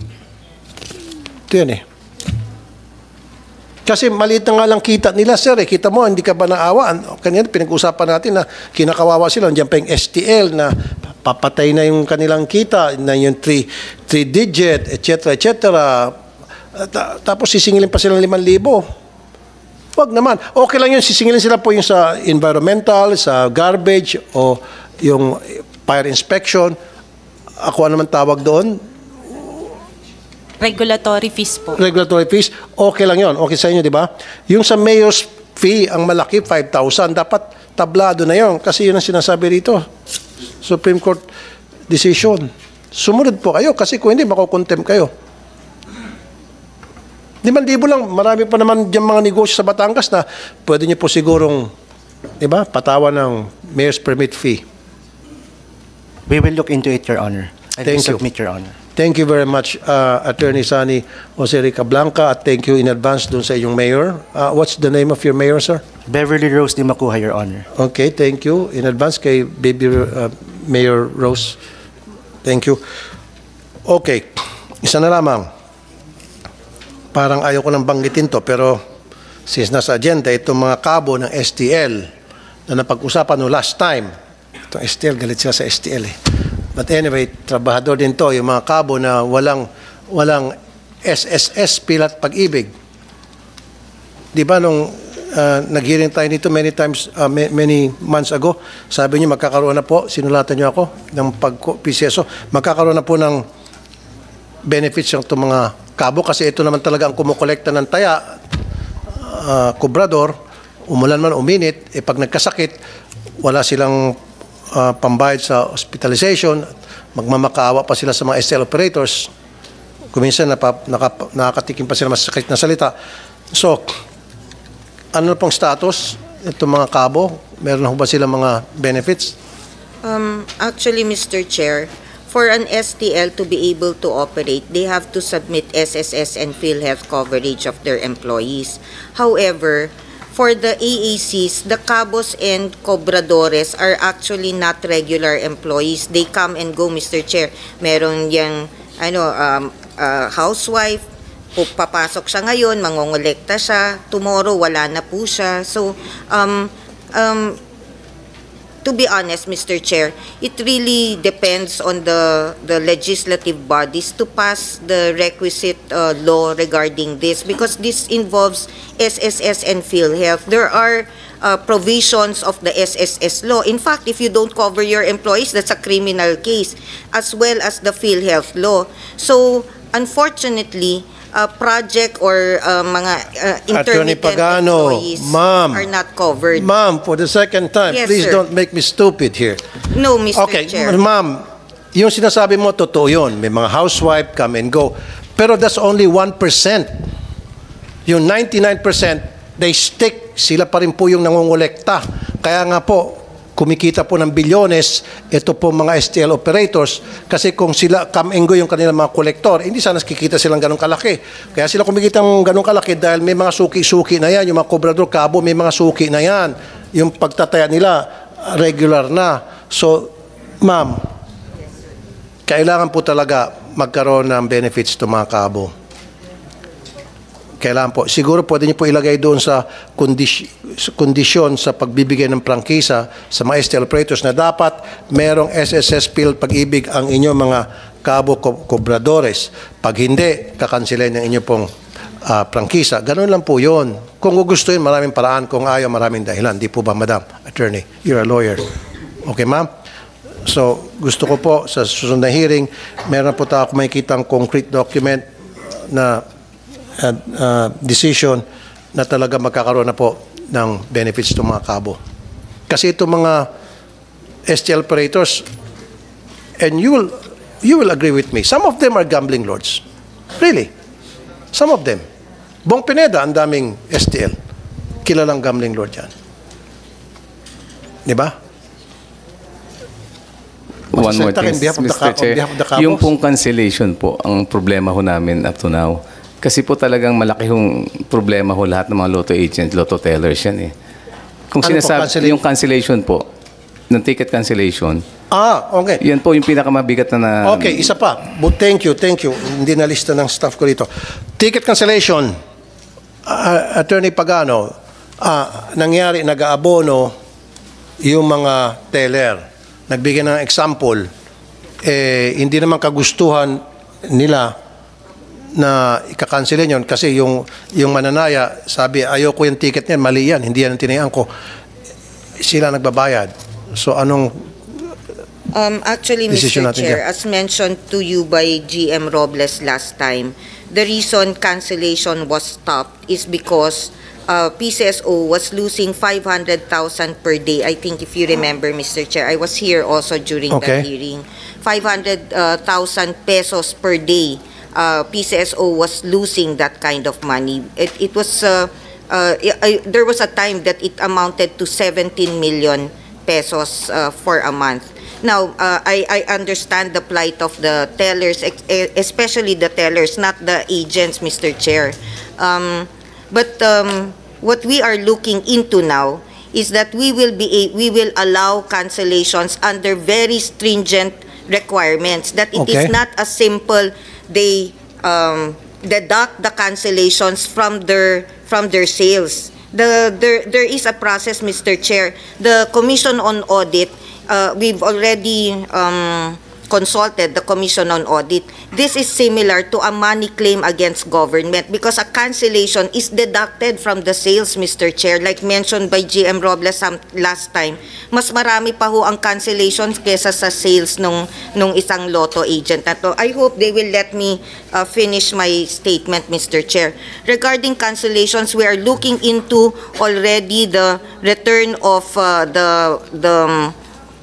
Ito yun eh. Kasi maliit na nga lang kita nila, sir. Kita mo, hindi ka ba naawa? Kanina pinag-usapan natin na kinakawawa sila. Nandiyan pa yung STL na papatay na yung kanilang kita, na yung 3 digit, etc. Tapos sisingilin pa silang 5,000. Wag naman. Okay lang yun, sisingilin sila po yung sa environmental, sa garbage, o yung fire inspection. Ako naman tawag doon? Regulatory fees po. Regulatory fees, okay lang yon. Okay sa inyo, di ba? Yung sa mayor's fee, ang malaki, 5,000. Dapat tablado na yon. Kasi yun ang sinasabi rito. Supreme Court decision. Sumunod po kayo kasi kung hindi, makukontempt kayo. 5,000 lang. Marami pa naman dyan mga negosyo sa Batangas na pwede nyo po sigurong, di ba, patawan ng mayor's permit fee. We will look into it, Your Honor. Thank you. Submit, Your Honor. Thank you very much, Attorney Sunny Jose Rica Blanca, at thank you in advance dun sa inyong mayor. What's the name of your mayor, sir? Beverly Rose Di Macuja, Your Honor. Okay, thank you in advance kay Baby Mayor Rose. Thank you. Okay, isa na lamang. Parang ayaw ko nang banggitin to, pero since nasa agenda, itong mga kabo ng STL na napag-usapan no last time. Itong STL, galit sila sa STL eh. But anyway, trabahador din to, yung mga kabo na walang SSS, Pilat Pag-ibig. Di ba nung nag-hearing tayo nito many times, many months ago, sabi niyo magkakaroon na po, sinulatan niyo ako, ng PCSO, magkakaroon na po ng benefits yung itong mga kabo kasi ito naman talaga ang kumukolekta ng taya, kubrador, umulan man, uminit, pag nagkasakit, wala silang pambayad sa hospitalization, magmamakaawa pa sila sa mga STL operators. Kuminsan nakakatikim pa sila masakit na salita. So, ano pong status itong mga kabo? Meron na ba sila mga benefits? Actually, Mr. Chair, for an STL to be able to operate, they have to submit SSS and PhilHealth coverage of their employees. However, for the AACs, the cabos and cobradores are actually not regular employees. They come and go, Mr. Chair. Meron yung housewife, papasok siya ngayon, mangongolekta siya, tomorrow wala na po siya. So, to be honest, Mr. Chair, it really depends on the legislative bodies to pass the requisite law regarding this, because this involves SSS and PhilHealth. There are provisions of the SSS law. In fact, if you don't cover your employees, that's a criminal case, as well as the PhilHealth law. So, unfortunately, project or mga Attorney intermittent Pagano, employees ma'am. are not covered. Ma'am, for the second time, Yes, please sir. don't make me stupid here. No, Mr. Okay, Chair. ma'am, yung sinasabi mo, totoo yun. May mga housewife, come and go. Pero that's only 1%. Yung 99%, they stick. Sila pa rin po yung nangongolekta. Kaya nga po, kumikita po ng bilyones, ito po mga STL operators, kasi kung sila come and go yung kanilang mga kolektor, hindi sana kikita silang ganong kalaki. Kaya sila kumikita ng ganong kalaki dahil may mga suki-suki na yan, yung mga kobrador kabo, may mga suki na yan. Yung pagtataya nila, regular na. So, ma'am, kailangan po talaga magkaroon ng benefits to mga kabo. Kailangan po. Siguro pwede niyo po ilagay doon sa kondisyon sa pagbibigay ng prangkisa sa mga STL operators na dapat merong SSS PhilHealth Pag-ibig ang inyong mga kabo kobradores. Pag hindi, kakansilin ng inyong pong prangkisa. Ganun lang po yun. Kung gugustuhin, maraming paraan. Kung ayaw, maraming dahilan. Di po ba, Madam Attorney? You're a lawyer. Okay, ma'am? So, gusto ko po sa susunod na hearing, meron po tayo makikita ang concrete document na decision na talaga magkakaroon na po ng benefits ng mga kabo. Kasi itong mga STL operators, and you will agree with me, some of them are gambling lords. Really. Some of them. Bong Pineda, ang daming STL. Kilalang gambling lord yan. Di ba? One more thing, Mr. Chair. Yung pong cancellation po, ang problema ho namin up to now. Kasi po talagang malaki yung problema ho lahat ng mga lotto agents, lotto tellers yan eh. Kung sinasabi, yung cancellation po, ng ticket cancellation, okay. Yan po yung pinakamabigat na Okay, isa pa. But thank you. Hindi na lista ng staff ko dito. Ticket cancellation, Attorney Pagano, nangyari, nag-aabono yung mga teller. Nagbigay ng example, hindi naman kagustuhan nila na ikakansilin yun kasi yung mananaya sabi ayoko yung ticket niyan, mali yan, hindi yan ang tinayaan ko, sila nagbabayad. So anong actually, Mr. Chair, as mentioned to you by GM Robles last time, the reason cancellation was stopped is because PCSO was losing 500,000 per day. I think if you remember, Mr. Chair, I was here also during the hearing. 500,000 pesos per day. PCSO was losing that kind of money. It was there was a time that it amounted to 17 million pesos for a month. Now, I understand the plight of the tellers, especially the tellers, not the agents, Mr. Chair. But what we are looking into now is that we will allow cancellations under very stringent requirements. That it is not as simple. They deduct the cancellations from their sales. There is a process, Mr. Chair. The Commission on Audit, we've already consulted the Commission on Audit. This is similar to a money claim against government because a cancellation is deducted from the sales, Mr. Chair. Like mentioned by GM Robles last time, mas marami pa ho ang cancellations kesa sa sales nung isang lotto agent na to. I hope they will let me finish my statement, Mr. Chair. Regarding cancellations, we are looking into already the return of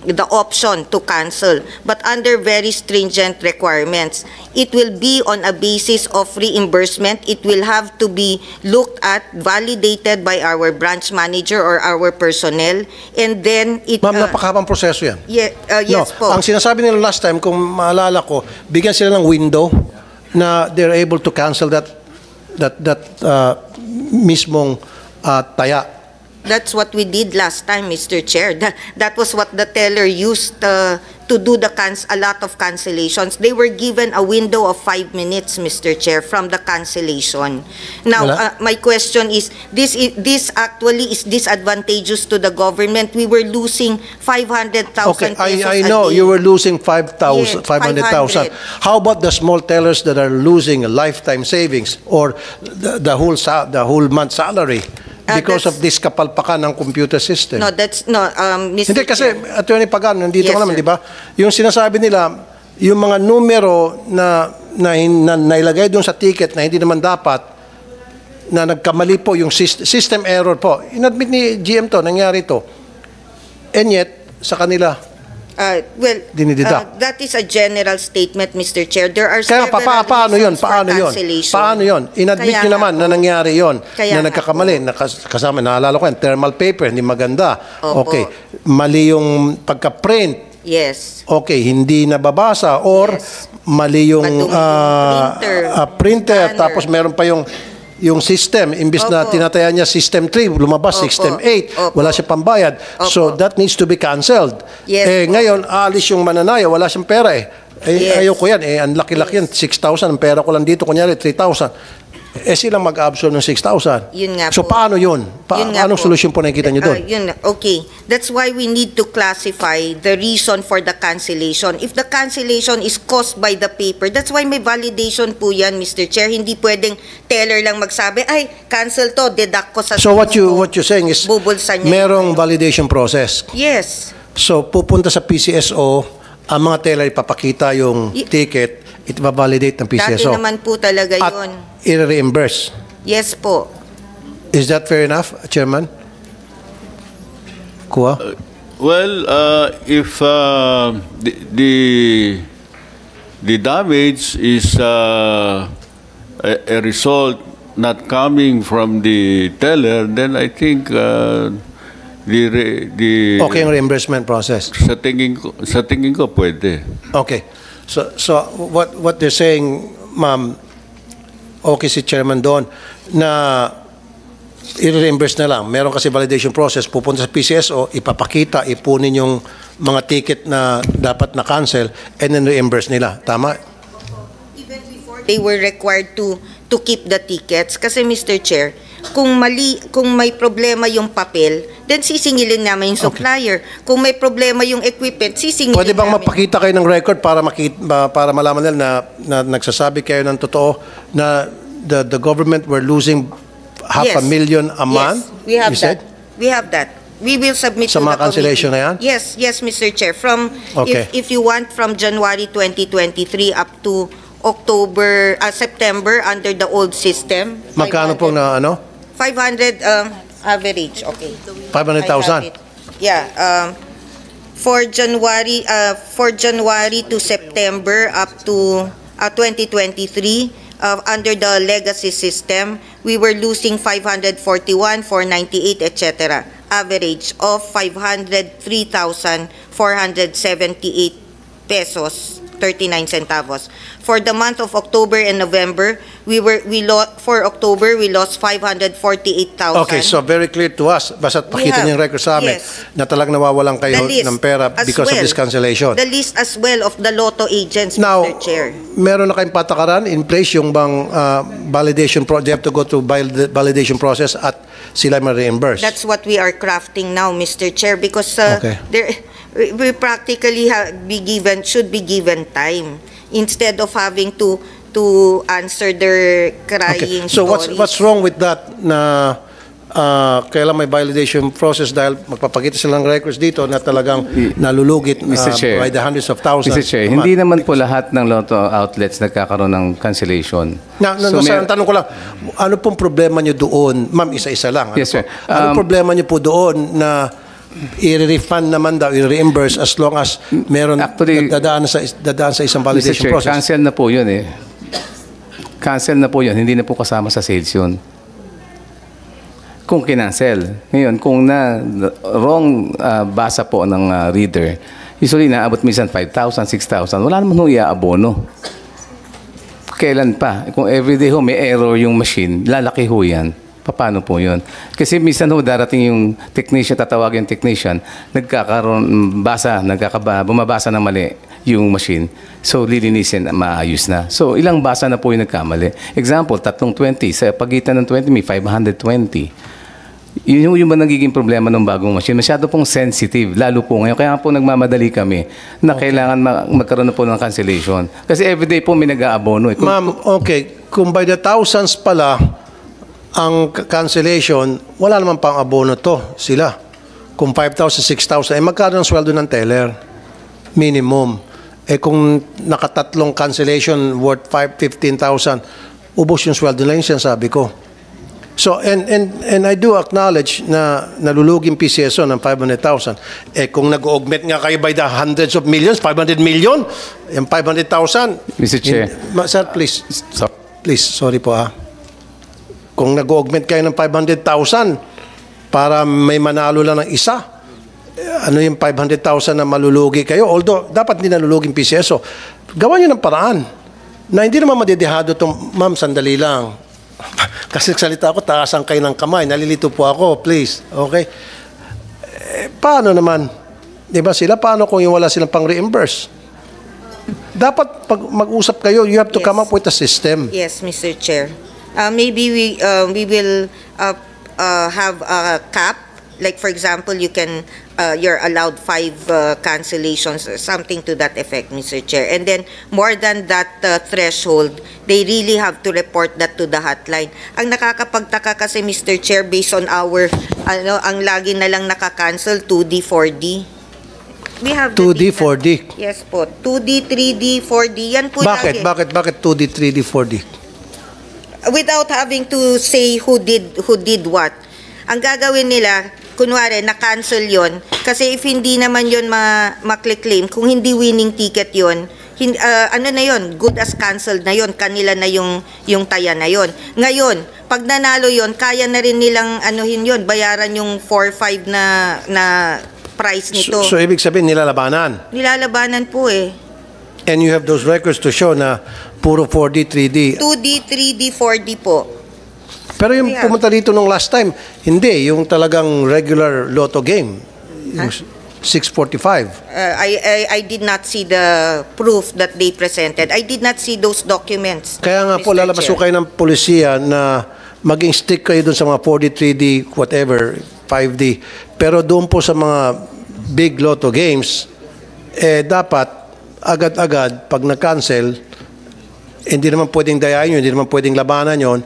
the option to cancel, but under very stringent requirements. It will be on a basis of reimbursement. It will have to be looked at, validated by our branch manager or our personnel, and then it... Ma'am, napakahabang proseso yan. Yes po. Ang sinasabi nila last time, kung maalala ko, bigyan sila ng window na they're able to cancel that mismong taya. That's what we did last time, Mr. Chair. That was what the teller used to do a lot of cancellations. They were given a window of 5 minutes, Mr. Chair, from the cancellation. Now, my question is, this actually is disadvantageous to the government. We were losing 500,000 Okay, pesos I a know day. you were losing 500,000. 500. How about the small tellers that are losing a lifetime savings or the whole month salary? Because of this kapalpakan ng computer system. No, that's no, Mr. Hindi kasi, Chair. Attorney Pagan, nandito Yes, ka naman, sir. di ba? Yung sinasabi nila, yung mga numero na nailagay doon sa ticket na hindi naman dapat, na nagkamali po, yung system error po. Inadmit ni GM to, nangyari to. And yet, sa kanila, Well, that is a general statement, Mr. Chair. There are kaya several paano yun? reasons for cancellation. Paano yun? Inadmit Kaya nyo nga naman po. na nangyari yun. Kaya Na nga nagkakamali. Kasama, naalala ko yan, thermal paper, hindi maganda. Opo. Okay. Mali yung pagka-print. Yes. Okay, hindi nababasa or mali yung Madumi yung printer, scanner. tapos meron pa yung system, imbis na Opo. tinataya niya system 3, lumabas Opo. system 8, Opo. wala siya pambayad. So Opo. that needs to be canceled. Yes, po. Ngayon, aalis yung mananayo, wala siyang pera Yes. Ayaw ko yan, ang laki-laki yan, 6,000, ang pera ko lang dito, kunyari 3,000. Silang mag-absorb ng 6,000. Yun nga So po. paano yun? Yun nga Anong po. solusyon po nakikita niyo doon? Okay. That's why we need to classify the reason for the cancellation. If the cancellation is caused by the paper, that's why may validation po yan, Mr. Chair. Hindi pwedeng teller lang magsabi, ay, cancel to, deduct ko sa So what sino ko. you're saying is Bubulsan niya merong validation process. Yes. So pupunta sa PCSO, ang mga teller ipapakita yung ticket, ito-validate ng Dati PCSO. naman po talaga At yun. i-reimburse. Yes po. Is that fair enough, Chairman? Kuha? Well, if the damage is a result not coming from the teller, then I think the Okay yung reimbursement process. sa tingin ko pwede. Okay. So what they're saying, ma'am, okay si Chairman doon, na i-reimburse na lang. Meron kasi validation process, pupunta sa PCSO, ipapakita, ipunin yung mga ticket na dapat na-cancel, and then reimburse nila. Tama? Even before they were required to keep the tickets. Kasi Mr. Chair, kung may problema yung papel, then sisingilin namin yung supplier. Kung may problema yung equipment, sisingilin Pwede bang namin. mapakita kayo ng record para para malaman nila na nagsasabi kayo ng totoo na the government were losing Yes. 500,000 a month? Yes, we have You said? that. We have that. We will submit Sa to mga the cancellation committee. na yan? Yes, Mr. Chair. Okay. If you want, from January 2023 up to September under the old system. Magkano pong na ano? 500 average. Okay. 500,000? I have it. Yeah. For January to September up to 2023, under the legacy system, we were losing 541, 498, etc. Average of 503,478 pesos 39 centavos. For the month of October and November, for October we lost 548,000. Okay, so very clear to us. Basta pakita niyo yung record sa amin yes. na talagang nawawalan kayo The list ng pera as because of well. this cancellation. The list as well of the lotto agents, Now, Mr. Chair. meron na kayong patakaran in place yung bang validation project, you have to go through validation process at sila ma-reimburse. That's what we are crafting now, Mr. Chair, because Okay. we practically should be given time instead of having to answer their crying So stories. what's wrong with that na kailan may validation process dahil magpapakita silang records dito na talagang nalulugit Mr. Chair. by the hundreds of thousands. Mr. Chair, hindi naman po lahat ng lotto outlets nagkakaroon ng cancellation. Ang tanong ko lang, ano pong problema nyo doon? Ma'am, isa-isa lang. Yes, sir. Ano problema nyo po doon na i-refund naman daw, i-reimburse as long as meron Actually, dadaan sa isang Mr. validation Chair, process. cancel na po yun eh. Cancel na po yun. Hindi na po kasama sa sales yun. Kung kinancel. Ngayon, kung wrong basa po ng reader, usually naabot minsan 5,000, 6,000, wala naman nung iaabono. Kailan pa? Kung everyday ho may error yung machine, lalaki ho yan. Paano po yun? Kasi minsan ho darating yung technician, tatawagin yung technician, bumabasa ng mali yung machine. So, lilinisin, maayos na. So, ilang basa na po yung nagkamali. Example, 320. Sa pagitan ng 20, may 520. Yun yung nagiging problema ng bagong machine. Masyado pong sensitive, lalo po ngayon. Kaya po nagmamadali kami na kailangan magkaroon na po ng cancellation. Kasi everyday po may nag-aabono. Ma'am, okay. Kung by the thousands pala, ang cancellation, wala naman pang abono to sila. Kung 5,000, 6,000, magkano ang sweldo ng teller? Minimum. Kung nakatatlong cancellation worth 15,000, ubos yung sweldo na yun, sinasabi ko. So, and I do acknowledge na naluluging PCSO ng 500,000. Kung nag-augment nga kayo by the hundreds of millions, 500 million, yung 500,000. Mr. Chair. Sir, please. Please, sorry po Kung nag-augment kayo ng 500,000 para may manalo lang ng isa, ano yung 500,000 na malulugi kayo? Although, dapat hindi naluluging PCSO. Gawan nyo ng paraan na hindi naman madidihado itong, ma'am, sandali lang. Kasi nagsalita ako, taasan kayo ng kamay. Nalilito po ako, please. Okay? Paano naman? Diba sila? Paano kung yung wala silang pang-reimburse? Dapat pag mag-usap kayo, you have to come up with a system. Yes, Mr. Chair. Maybe we will have a cap. Like for example, you're allowed 5 cancellations, or something to that effect, Mr. Chair. And then more than that threshold, they really have to report that to the hotline. Ang nakakapagtaka kasi, Mr. Chair, based on our ang lagi na lang nakakancel 2D, 4D. We have 2D, 4D. Yes po. 2D, 3D, 4D. Yan po Bakit? lagi. Bakit 2D, 3D, 4D? Without having to say who did what. Ang gagawin nila, kunwari, na-cancel yon. Kasi if hindi naman yon ma-claim, kung hindi winning ticket yon, ano na yon, good as cancelled na yon, kanila na yung taya na yon. Ngayon, pag nanalo yon, kaya na rin nilang anuhin yon, bayaran yung 4-5 na price nito. So ibig sabihin, nilalabanan? Nilalabanan po And you have those records to show na puro 4D, 3D. 2D, 3D, 4D po. Pero yung pumunta dito nung last time, hindi. Yung talagang regular lotto game. Yung 645. I did not see the proof that they presented. I did not see those documents. Kaya nga po, lalabas ko kayo ng polisiya na maging stick kayo dun sa mga 4D, 3D, whatever, 5D. Pero doon po sa mga big lotto games, dapat agad-agad, pag na-cancel, hindi naman pwedeng dayain yun, hindi naman pwedeng labanan yun,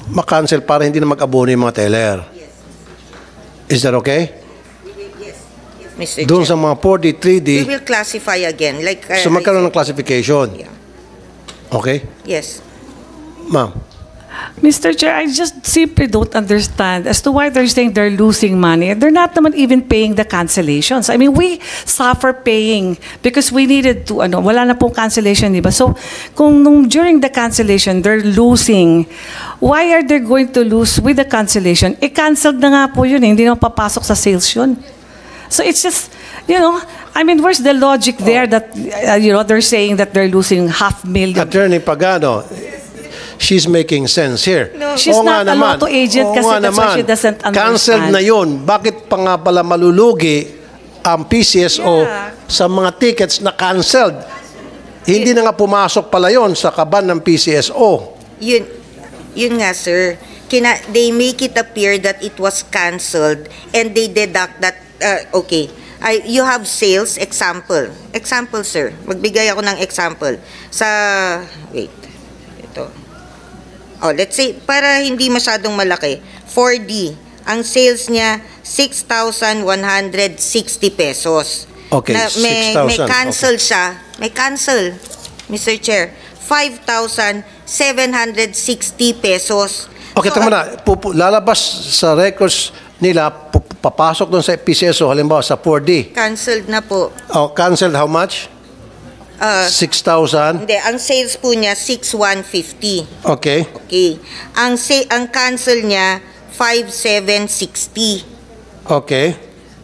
makancel para hindi na mag-abono yung mga teller. Is that okay? Yes, Mr. Doon Chair. sa mga 4D, 3D, We will classify again. Like, so magkaroon ng classification. Yeah. Okay? Yes. Ma'am. Mr. Chair, I just simply don't understand as to why they're saying they're losing money. They're not naman even paying the cancellations. I mean, we suffer paying because we needed to, wala na pong cancellation, diba? So, kung during the cancellation, they're losing, why are they going to lose with the cancellation? Canceled na nga po yun, hindi na papasok sa sales yun. So, it's just, I mean, where's the logic there that, they're saying that they're losing 500,000? Attorney Pagano, she's making sense here. No. She's not a lotto agent kasi that's why she doesn't understand. Cancelled na yun. Bakit pa nga pala malulugi ang PCSO sa mga tickets na cancelled? Hindi na nga pumasok pala yun sa kaban ng PCSO. Yun nga, sir. They make it appear that it was cancelled and they deduct that, okay, you have sales, example. Example, sir. Magbigay ako ng example. Wait, ito. Let's say, para hindi masyadong malaki, 4D, ang sales niya, 6,160 pesos. Okay, na 6,000. May cancel siya. May cancel, Mr. Chair. 5,760 pesos. Okay, So, tama na. Lalabas sa records nila, papasok doon sa PCSO, halimbawa sa 4D. Cancelled na po. Oh, canceled how much? 6,000. Hindi, ang sales po niya 6,150. Okay. Okay. Ang cancel niya 5,760. Okay.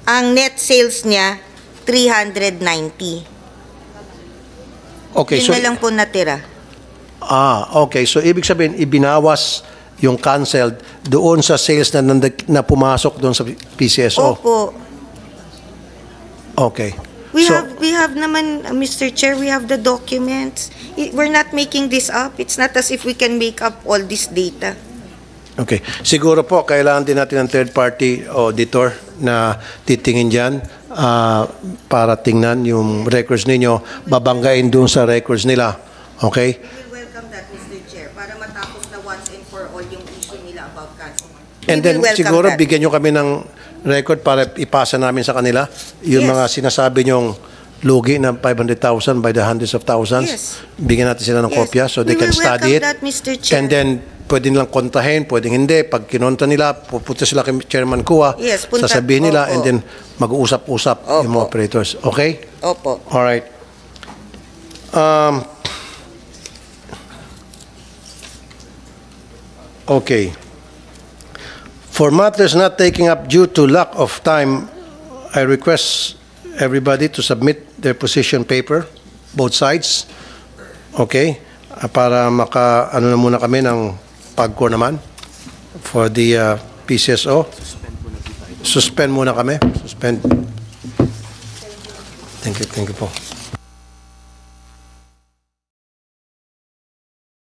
Ang net sales niya 390. Okay, Yun na lang po natira. Okay. So, ibig sabihin, ibinawas yung canceled doon sa sales na pumasok doon sa PCSO. Opo. Okay. We have naman, Mr. Chair, we have the documents. We're not making this up. It's not as if we can make up all this data. Okay. Siguro po, kailangan din natin ng third-party auditor na titingin dyan para tingnan yung records ninyo, babanggain doon sa records nila. Okay? We will welcome that, Mr. Chair, para matapos na once and for all yung issue nila about cancer. And then, siguro, bigyan nyo kami ng record para ipasa namin sa kanila yung mga sinasabi nyong lugi na 500,000 by the hundreds of thousands. Yes. Bigyan natin sila ng kopya so they can study it. That, Mr. Chair. And then, pwede nilang kontahin, pwedeng hindi. Pag kinonta nila, pupunta sila kay Chairman Kua, sasabihin nila, and then mag-uusap-usap yung mga operators. Okay? Opo. Alright. Okay. For matters not taking up due to lack of time, I request everybody to submit their position paper, both sides. Okay? Para ano na muna kami ng pagko naman for the PCSO. Suspend muna kami. Suspend. Thank you po.